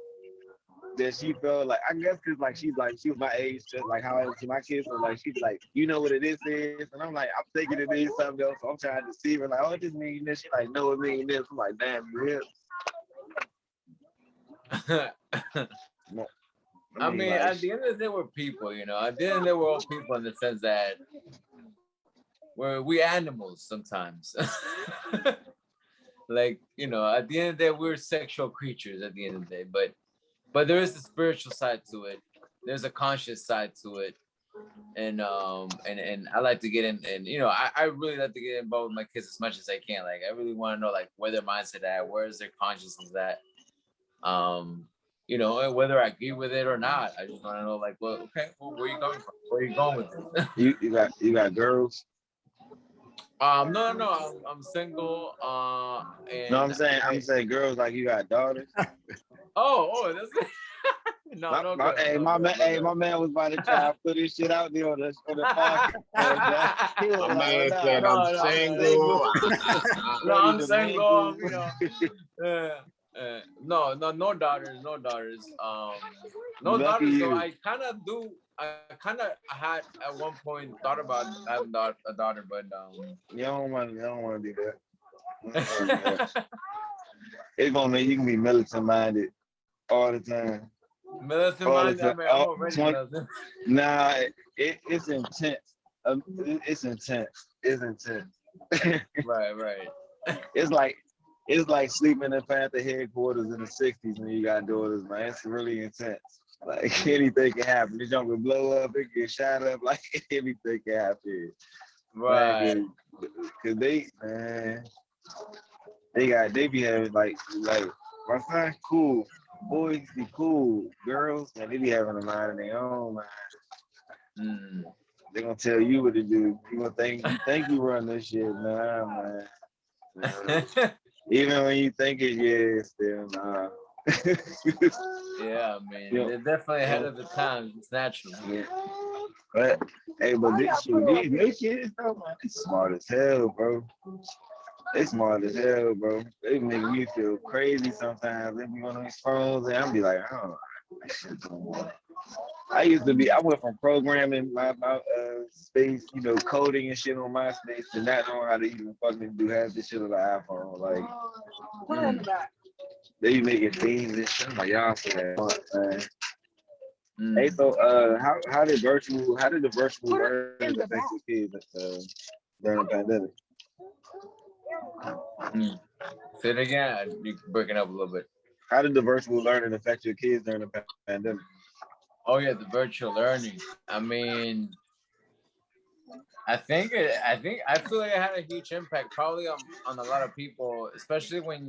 that she felt like, I guess because like she was my age, just like how I was to my kids. So like she's like, you know what it is, and I'm like, I'm thinking it means something else. So I'm trying to deceive her, like, oh, it just means this. She like, no, it means this. I'm like, damn, you I mean, like, at the end of the day, we're people, you know. At the end of the day, we're all people in the sense that we animals sometimes. Like, you know, at the end of the day, we're sexual creatures at the end of the day. But there is a spiritual side to it. There's a conscious side to it. And I like to get in, and you know, I really like to get involved with my kids as much as I can. Like, I really want to know like where their mindset at, where is their consciousness at. You know, whether I agree with it or not. I just want to know like, well, okay, well, where are you going from? Where are you going with this? you got girls? No, I'm single. And no, I'm saying girls, like you got daughters. Oh, that's no. My man was about to try to put his shit out there on the podcast. My man said I'm single. No, I'm single. You know. No daughters. No daughters. So I kind of had at one point thought about having a daughter, but you don't want to do that. It's gonna make you can be militant minded all the time. Militant minded. I'm already militant. Nah, it's intense. It's intense. It's intense. Right. It's like sleeping in Panther headquarters in the '60s when you got daughters, man. It's really intense. Like anything can happen. This junk will blow up, it can shot up, like anything can happen. Right. Cause they be having like my son cool. Boys be cool. Girls, man, they be having a mind of their own, man. They gonna tell you what to do. You gonna think you run this shit, man. Even when you think it, yeah, still nah. Yeah, man. They're definitely ahead of the times. It's natural. Yeah. But hey, but these new kids, though, man, they smart as hell, bro. They smart as hell, bro. They make me feel crazy sometimes. They be on these phones, and I be like, oh, that shit don't work. I went from programming my space, coding and shit on MySpace to not knowing how to even fucking do half this shit on the iPhone. Like, they be making themes and shit. I'm like, y'all say that, man. Hey, so how did the virtual learning affect your kids during the pandemic? Say it again. You're breaking up a little bit. How did the virtual learning affect your kids during the pandemic? Oh yeah, the virtual learning. I mean, I feel like it had a huge impact, probably on a lot of people, especially when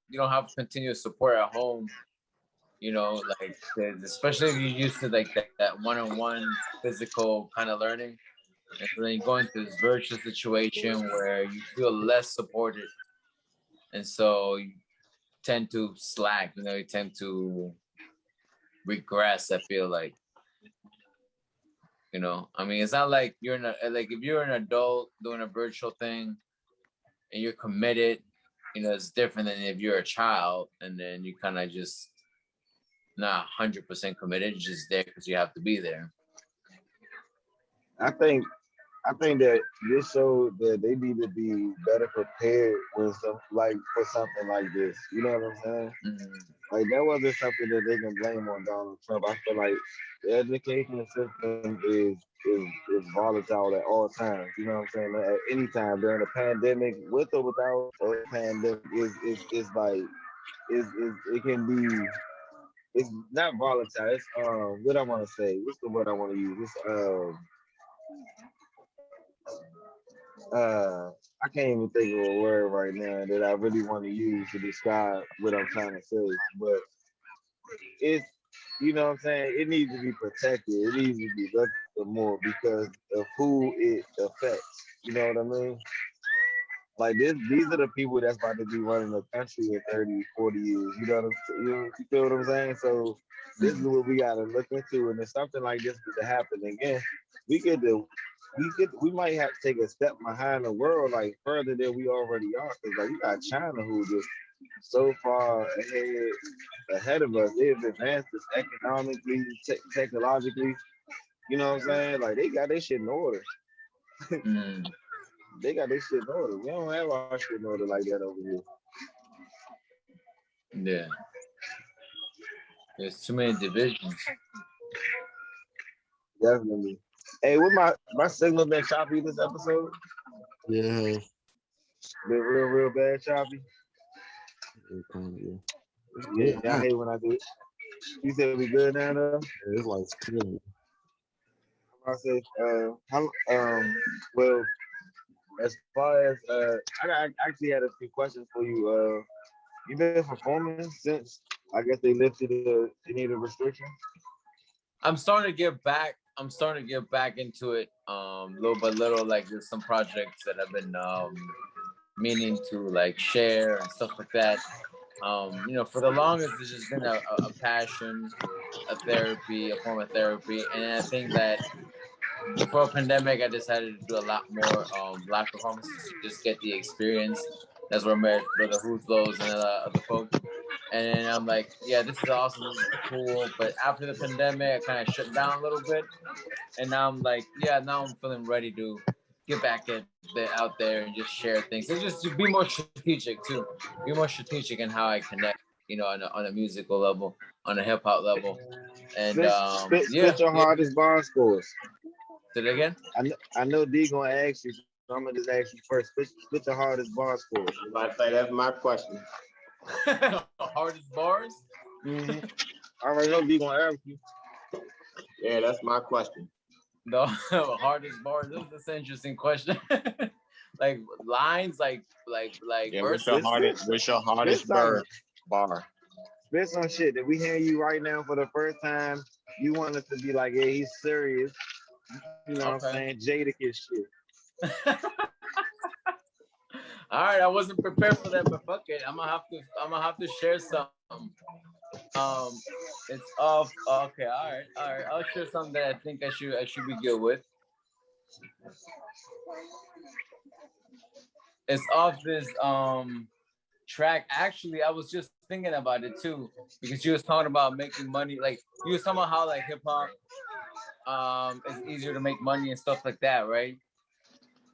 you don't have continuous support at home. Like especially if you're used to like that one-on-one physical kind of learning, and so then you go into this virtual situation where you feel less supported, and so you tend to slack. You tend to regress. I feel like. I mean, it's not like like if you're an adult doing a virtual thing and you're committed, it's different than if you're a child and then you kind of just not 100% committed, you're just there because you have to be there. I think that this showed that they need to be better prepared for something like this. You know what I'm saying? Like that wasn't something that they can blame on Donald Trump. I feel like the education system is volatile at all times. You know what I'm saying? At any time during a pandemic, with or without a pandemic, is like it can be. It's not volatile. It's what I want to say. What's the word I want to use? It's I can't even think of a word right now that I really want to use to describe what I'm trying to say. But it's, you know what I'm saying? It needs to be protected. It needs to be looked at more because of who it affects. You know what I mean? Like these are the people that's about to be running the country in 30, 40 years. You know what you feel what I'm saying? So this is what we gotta look into. And if something like this was to happen again, we might have to take a step behind the world, like further than we already are. Cause like you got China who just so far ahead of us. They've advanced us economically, technologically. You know what I'm saying? Like they got their shit in order. They got their shit in order. We don't have our shit in order like that over here. Yeah. There's too many divisions. Definitely. Hey, with my signal been choppy this episode? Yeah. Been real bad choppy. Yeah, I hate when I do it. You said we good now though? It's like killing. I say, well, as far as I actually had a few questions for you. You been performing since I guess they lifted any of the restrictions? I'm starting to get back. Into it, little by little. Like there's some projects that I've been meaning to like share and stuff like that. For the longest, it's just been a passion, a therapy, a form of therapy, and I think that before a pandemic, I decided to do a lot more live performances to just get the experience. That's where I met Brother Hooslows and other folks. And then I'm like, yeah, this is awesome, this is cool. But after the pandemic, I kind of shut down a little bit. And now I'm like, yeah, now I'm feeling ready to get back out there and just share things. And just to be more strategic too. Be more strategic in how I connect, on a musical level, on a hip hop level. And spit your hardest bar scores. Say it again? I know D gonna ask you, so I'm gonna just ask you first. Spit your hardest bar scores. I say that's my question. Hardest bars? Mm-hmm. I already know D gonna ask you. Yeah, that's my question. The hardest bars. That's an interesting question. Like lines, like yeah, verses. What's your hardest bar? Spit some shit that we hear you right now for the first time. You want us to be like, yeah, he's serious. You know what I'm saying? Jada is shit. All right, I wasn't prepared for that, but fuck it. I'm gonna have to share some. It's off. Okay, all right. I'll share something that I think I should be good with. It's off this track. Actually, I was just thinking about it too because you was talking about making money. Like you was talking about how like hip hop it's easier to make money and stuff like that, right?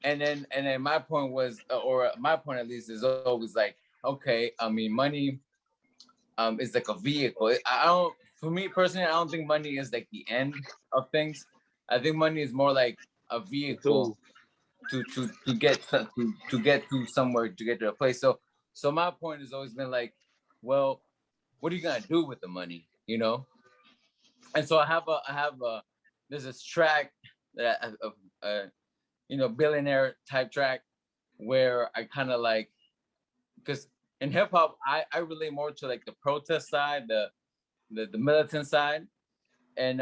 And then my point was, or my point at least, is always like, okay, I mean, money is like a vehicle. I don't, for me personally, I don't think money is like the end of things. I think money is more like a vehicle to get to get to somewhere, to get to a place. So my point has always been like, well, what are you gonna do with the money, you know? And so I have a there's this track that you know, billionaire type track where I kind of like, because in hip hop I relate more to like the protest side, the militant side, and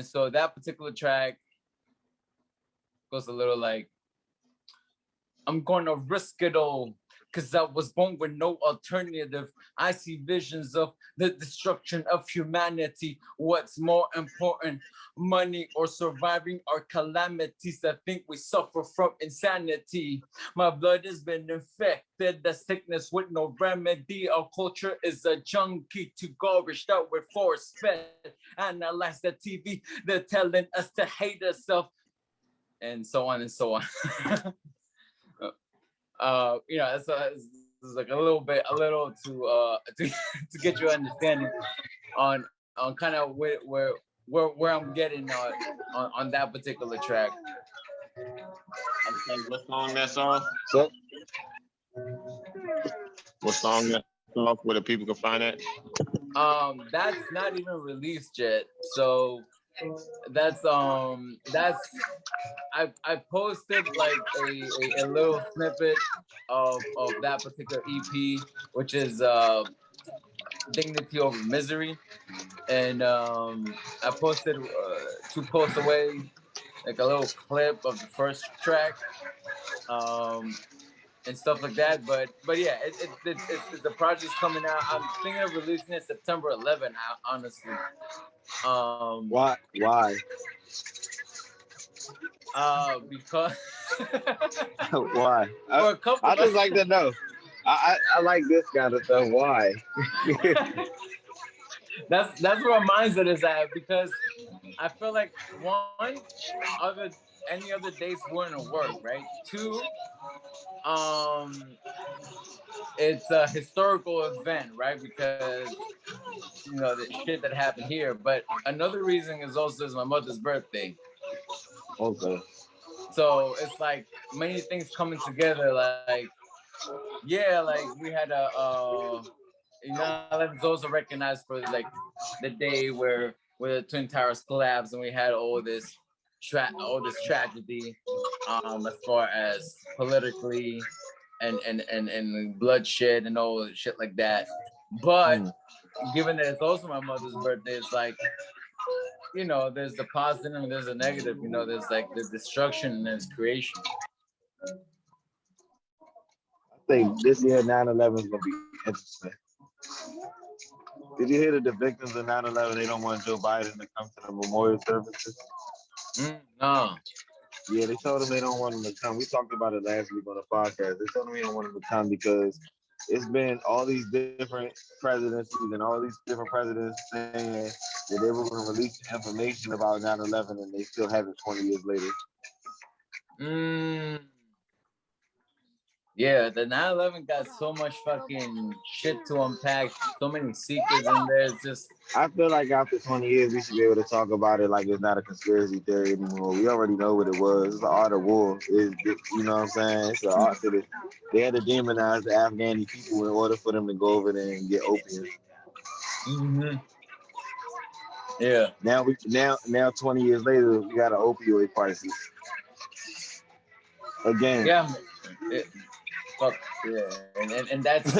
so that particular track goes a little like, I'm gonna risk it all, cause I was born with no alternative. I see visions of the destruction of humanity. What's more important, money or surviving our calamities? I think we suffer from insanity. My blood has been infected, the sickness with no remedy. Our culture is a junkie to garbage that we're force fed. Analyze the TV, they're telling us to hate ourselves, and so on and so on. You know, it's like a little to get your understanding on kind of where I'm getting on that particular track. Okay, what song that's off? So What song that's off where the people can find it? That's not even released yet, so that's I posted like a little snippet of that particular EP, which is Dignity Over Misery, and I posted 2 posts away like a little clip of the first track, and stuff like that. But yeah, it's the project's coming out. I'm thinking of releasing it September 11th. Honestly. why? Because Why? I just like to know. I like this kind of stuff. Why? that's where my mindset is at, because I feel like one, any other dates wouldn't work, right? 2, it's a historical event, right? Because you know the shit that happened here. But another reason is also my mother's birthday. Okay. So it's like many things coming together. Like, yeah, like we had you know, it's also recognized for like the day where the Twin Towers collapsed, and we had all this tragedy, as far as politically and bloodshed and all shit like that. But given that it's also my mother's birthday, it's like, you know, there's the positive and there's the negative. You know, there's like the destruction and there's creation. I think this year 9/11 is gonna be interesting. Did you hear that the victims of 9/11, they don't want Joe Biden to come to the memorial services? No. Yeah, they told him they don't want him to come. We talked about it last week on the podcast. They told him they don't want him to come because it's been all these different presidencies and all these different presidents saying that they were going to release information about 9/11, and they still haven't 20 years later. Yeah, the 9/11 got so much fucking shit to unpack, so many secrets in there. It's just, I feel like after 20 years, we should be able to talk about it like it's not a conspiracy theory anymore. We already know what it was. It's the art of war. You know what I'm saying? It's the art that they had to demonize the Afghani people in order for them to go over there and get opium. Yeah. Now 20 years later, we got an opioid crisis. Again. Yeah. Fuck yeah, and that's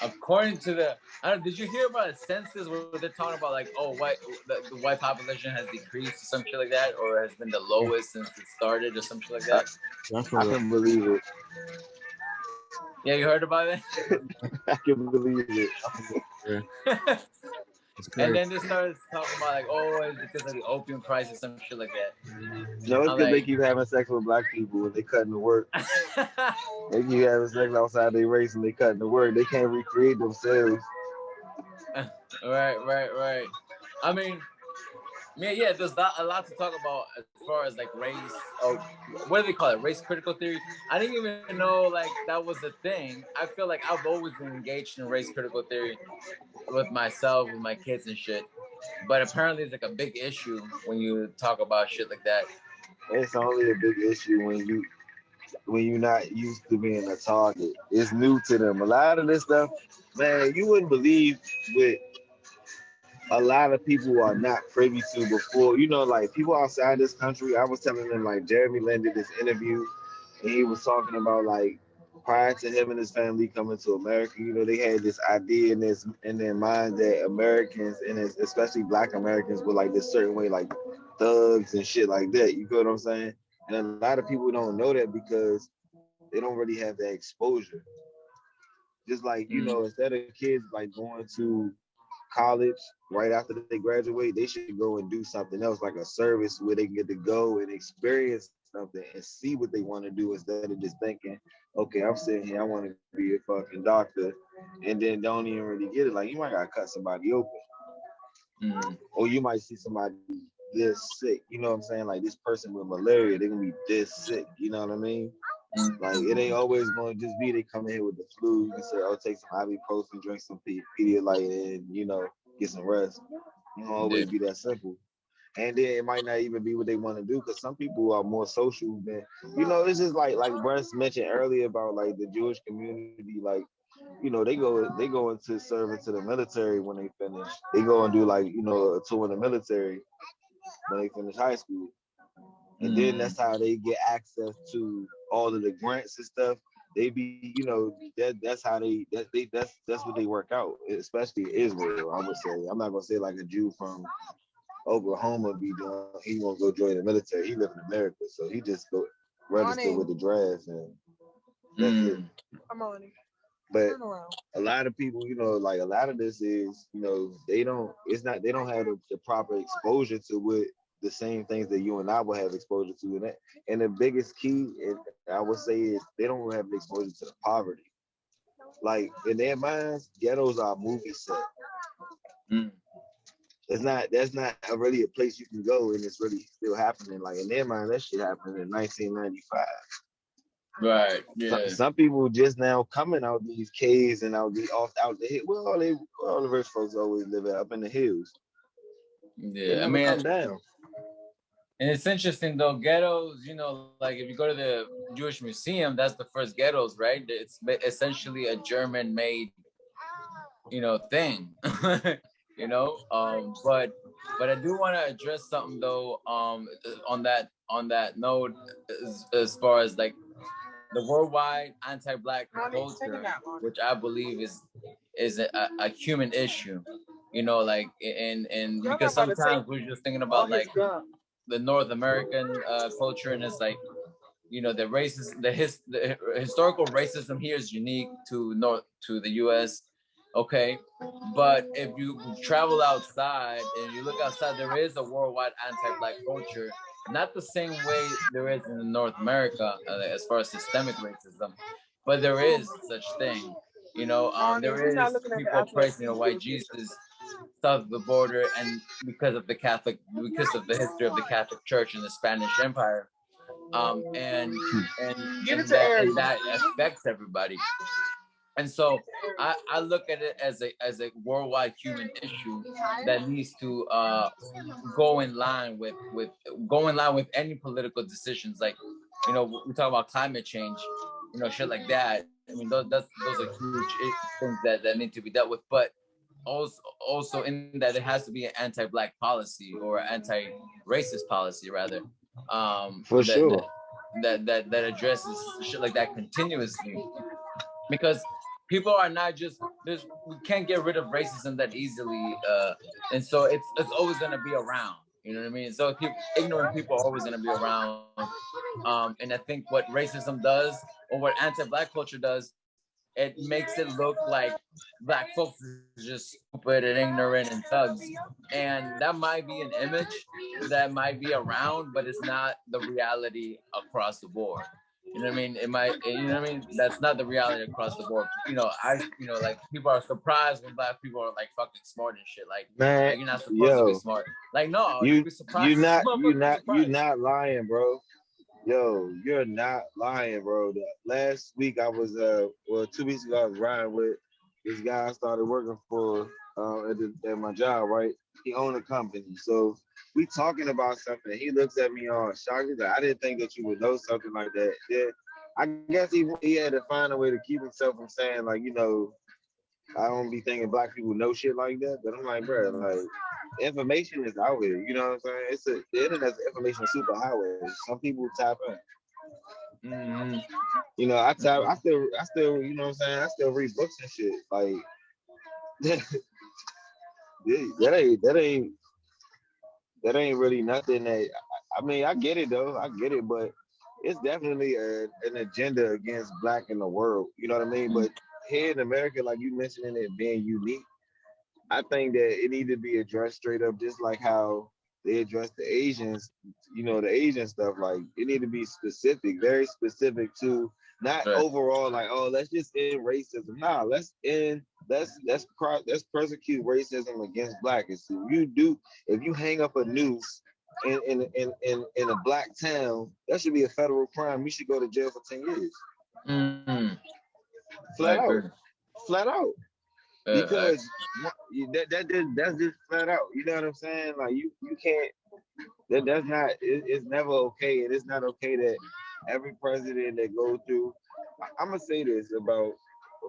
according to the. I don't. Did you hear about a census where they're talking about like, oh, the white population has decreased or some shit like that, or has been the lowest since it started or some shit like that? I can believe it. Yeah, you heard about it? I can believe it. Yeah. It's And crazy. then they started talking about like, oh, it's because of the opium crisis, some shit like that. No, it's I'm because they like, keep having sex with black people and they cutting the work. They keep having sex outside their race and they cutting the work. They can't recreate themselves. right. I mean, yeah, there's not a lot to talk about as far as like race, or what do they call it? Race critical theory. I didn't even know like that was a thing. I feel like I've always been engaged in race critical theory with myself, with my kids and shit. But apparently it's like a big issue when you talk about shit like that. It's only a big issue when you're not used to being a target. It's new to them. A lot of this stuff, man, you wouldn't believe what a lot of people are not privy to before. You know, like people outside this country, I was telling them like Jeremy Lin did this interview and he was talking about like prior to him and his family coming to America, you know, they had this idea in their mind that Americans and especially Black Americans were like this certain way, like thugs and shit like that. You feel what I'm saying? And a lot of people don't know that because they don't really have that exposure. Just like, you know, instead of kids like going to college right after they graduate, they should go and do something else, like a service where they get to go and experience something and see what they want to do instead of just thinking, okay, I'm sitting here, I want to be a fucking doctor, and then don't even really get it. Like you might gotta cut somebody open, or you might see somebody this sick. You know what I'm saying? Like this person with malaria, they're gonna be this sick. You know what I mean? Like it ain't always gonna just be they come in here with the flu. You can say, oh, take some ibuprofen, drink some Pedialyte, and you know, get some rest. You don't always be that simple. And then it might not even be what they want to do because some people are more social than, you know, it's just like Russ mentioned earlier about like the Jewish community, like, you know, they go into serve into the military when they finish. They go and do like, you know, a tour in the military when they finish high school. And then that's how they get access to all of the grants and stuff. They be, you know, that's how that's what they work out, especially Israel. I would say, I'm not gonna say like a Jew from Oklahoma be doing. He won't go join the military. He live in America, so he just go register with the draft and that's it. Come on. But a lot of people, you know, like a lot of this is, you know, they don't have the proper exposure to what the same things that you and I will have exposure to. And the biggest key, I would say, is they don't have the exposure to the poverty. Like in their minds, ghettos are a movie set. That's not really a place you can go and it's really still happening. Like in their mind, that shit happened in 1995. Right. Yeah. Some people just now coming out these caves and out the hill. Well, all the rich folks always live up in the hills. Yeah, I mean, come down. And it's interesting though, ghettos, you know, like if you go to the Jewish Museum, that's the first ghettos, right? It's essentially a German-made, you know, thing, you know. But I do want to address something though, on that note, as far as like the worldwide anti-black culture, which I believe is a human issue, you know, like and because sometimes we're just thinking about like the North American culture, and it's like, you know, the historical racism here is unique to the U.S. Okay, but if you travel outside and you look outside, there is a worldwide anti-black culture. Not the same way there is in North America as far as systemic racism, but there is such thing. You know, there is people praising, you know, white Jesus south of the border, and because of the history of the Catholic Church and the Spanish Empire, and that affects everybody. And so I look at it as a worldwide human issue that needs to go in line with any political decisions. Like, you know, we talk about climate change, you know, shit like that. I mean, those are huge things that need to be dealt with. But also in that it has to be an anti-black policy or anti-racist policy rather. For sure. That addresses shit like that continuously, because people are not just we can't get rid of racism that easily, and so it's always going to be around, you know what I mean? So ignorant people are always going to be around, and I think what racism does, or what anti-black culture does, it makes it look like black folks is just stupid and ignorant and thugs. And that might be an image that might be around, but it's not the reality across the board. You know what I mean? It might, you know what I mean? That's not the reality across the board. Like people are surprised when black people are like fucking smart and shit. Like, Man, you're not supposed to be smart. Like, no, you'd be surprised. You not lying, bro. Yo, you're not lying, bro. Last week I was 2 weeks ago I was riding with this guy I started working for at my job, right? He owned a company. So we talking about something. He looks at me all shocked. He's like, I didn't think that you would know something like that. Then I guess he had to find a way to keep himself from saying, like, I don't be thinking black people know shit like that. But I'm like, bro, like, information is out here. You know what I'm saying? The internet's information superhighway. Some people tap in. Mm-hmm. I still, you know what I'm saying? I still read books and shit. Like, that ain't really nothing that, I mean, I get it though. I get it, but it's definitely an agenda against black in the world. You know what I mean? But here in America, like you mentioning it being unique, I think that it needs to be addressed straight up, just like how they address the Asians, the Asian stuff. Like, it need to be specific, very specific to not overall, like, oh, let's just end racism. Nah, let's persecute racism against blackness. If you hang up a noose in a black town, that should be a federal crime. You should go to jail for 10 years. Mm-hmm. Flat out. Because that's just flat out. You know what I'm saying? Like, you can't. That's not. It's never okay, and it's not okay that every president that goes through. I'm gonna say this about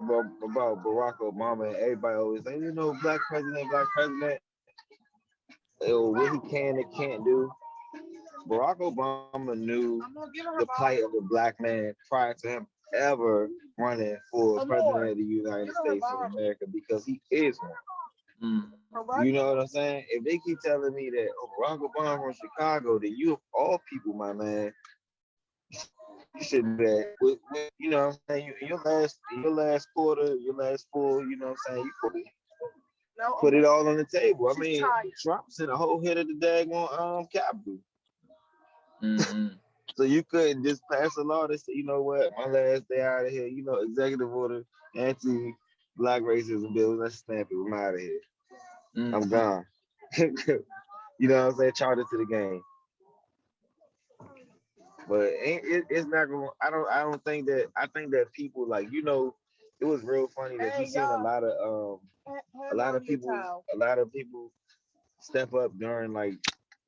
Barack Obama, and everybody always say, black president. What he can and can't do. Barack Obama knew the plight of a black man prior to him ever running for president of the United States of America, because he is one. You know what I'm saying? If they keep telling me that Barack Obama from Chicago, then you of all people, my man, you should be with, you know what I'm saying, your last quarter, your last full, you know what I'm saying, you put it all on the table. I mean, Trump's in a whole hit of the daggone Capitol. Mm-hmm. So you couldn't just pass a law that say, you know what, my last day out of here, executive order, anti-black racism bill, let's stamp it, I'm out of here. Mm-hmm. I'm gone. You know what I'm saying? Charge it to the game. But it's not going. I don't think that. I think that people, like, it was real funny that you seen a lot of people step up during, like,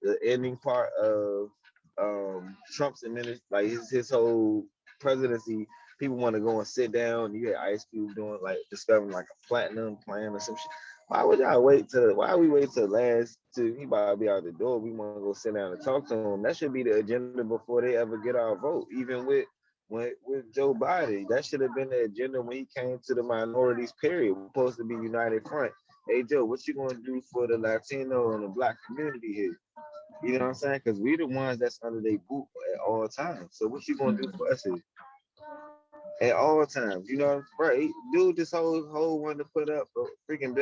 the ending part of Trump's administration, like his whole presidency. People want to go and sit down. You had Ice Cube doing, like, discovering like a platinum plan or some shit. Why we wait till last till he about to be out the door? We want to go sit down and talk to him. That should be the agenda before they ever get our vote. Even with Joe Biden, that should have been the agenda when he came to the minorities. Period. We're supposed to be united front. Hey Joe, what you gonna do for the Latino and the black community here? You know what I'm saying? Because we the ones that's under their boot at all times. So what you gonna do for us here? At all times, right? Dude, this whole wanted to put up a freaking $5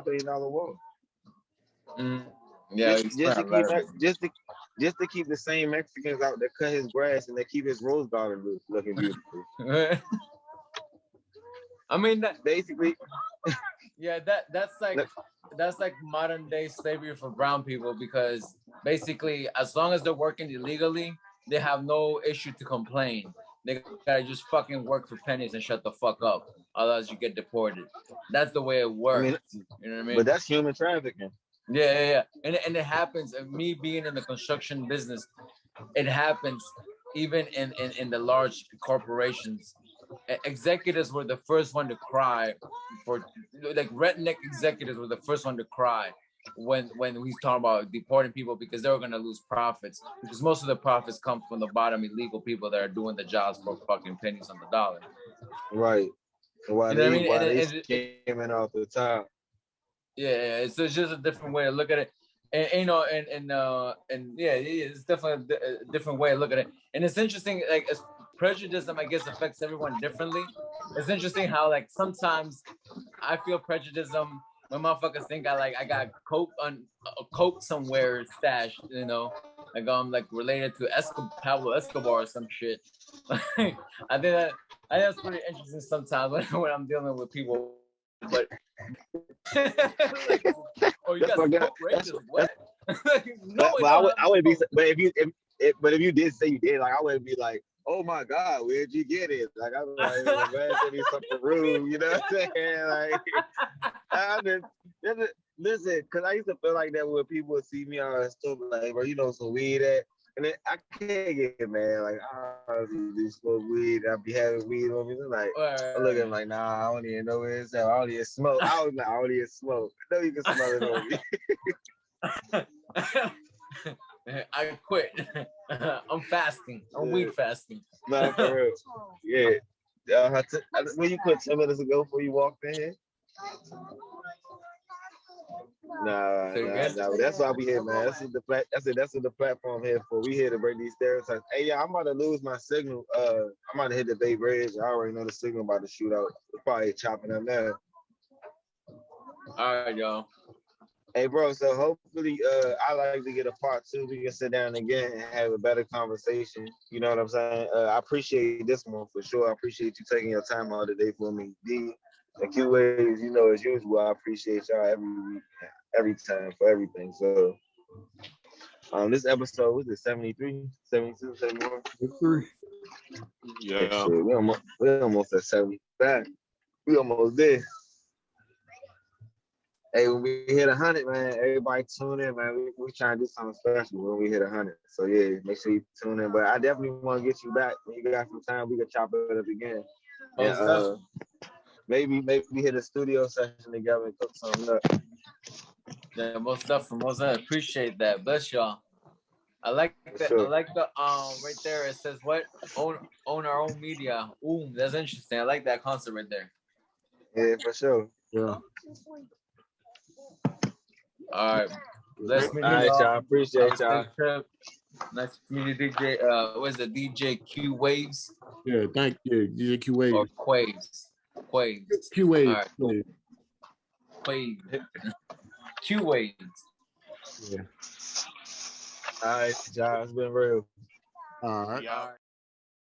billion wall. Yeah, just to keep the same Mexicans out that cut his grass and that keep his rose garden looking beautiful. I mean, basically. Yeah, that's like modern day slavery for brown people, because basically, as long as they're working illegally, they have no issue to complain. They gotta just fucking work for pennies and shut the fuck up, otherwise you get deported. That's the way it works. You know what I mean? But that's human trafficking. Yeah. And it happens. And me being in the construction business, it happens even in the large corporations. Executives were the first one to cry for, like, redneck executives were the first one to cry when he's talking about deporting people, because they were going to lose profits, because most of the profits come from the bottom illegal people that are doing the jobs for fucking pennies on the dollar. Right. Why they scamming off the top. Yeah, it's just a different way to look at it. And yeah, it's definitely a different way to look at it. And it's interesting, like, prejudice, I guess, affects everyone differently. it's interesting how like sometimes I feel prejudice when motherfuckers think I got coke somewhere stashed, you know, like I'm like related to Pablo Escobar or some shit. I think that's pretty interesting sometimes when I'm dealing with people. But like, oh, you got coke, right? What? No, I wouldn't be. But if you did say you did, like I wouldn't be like, oh my God, where'd you get it? Like I'm like, man, to be something rude, you know what I'm saying? Like, listen, because I used to feel like that when people would see me on the store, like, bro, you know, some weed at. And then I can't get mad. Like, I do smoke weed. I be having weed on me. Like, I'm looking like, nah, I don't even know where it's at. I don't even smoke. I was like, I don't even smoke. I know you can smell it on me. I quit. I'm fasting. I'm weed fasting. Nah, for real. Yeah. When you quit 10 minutes ago before you walked in here? Nah. That's why we here, man. That's what the platform here for. We here to break these stereotypes. Hey, yeah, I'm about to lose my signal. I'm about to hit the Bay Bridge. I already know the signal about to shoot out. We're probably chopping up now. All right, y'all. Hey, bro. So hopefully, I like to get a part 2. We can sit down again and have a better conversation. You know what I'm saying? I appreciate this one for sure. I appreciate you taking your time out today for me. D and Q Waves, you know, as usual, I appreciate y'all every week, every time for everything. So, this episode was it 73, 72, 71? 73. Yeah. We almost at 75. We almost there. Hey, when we hit 100, man, everybody tune in, man. We trying to do something special when we hit 100. So yeah, make sure you tune in. But I definitely want to get you back when you got some time. We can chop it up again. And, maybe we hit a studio session together and cook something up. Yeah, most definitely. Appreciate that. Bless y'all. I like that. Sure. I like the right there. It says what? Own our own media. Ooh, that's interesting. I like that concept right there. Yeah, for sure. Yeah. All right. Bless me. All right, y'all. Appreciate y'all. Nice to meet you, DJ. What is it? DJ Q Waves? Yeah, thank you. DJ Q Waves. Or Quaves. Q Waves. All right, cool. Quaves. Q Waves. Yeah. All right, y'all. It's been real. All right. Yeah.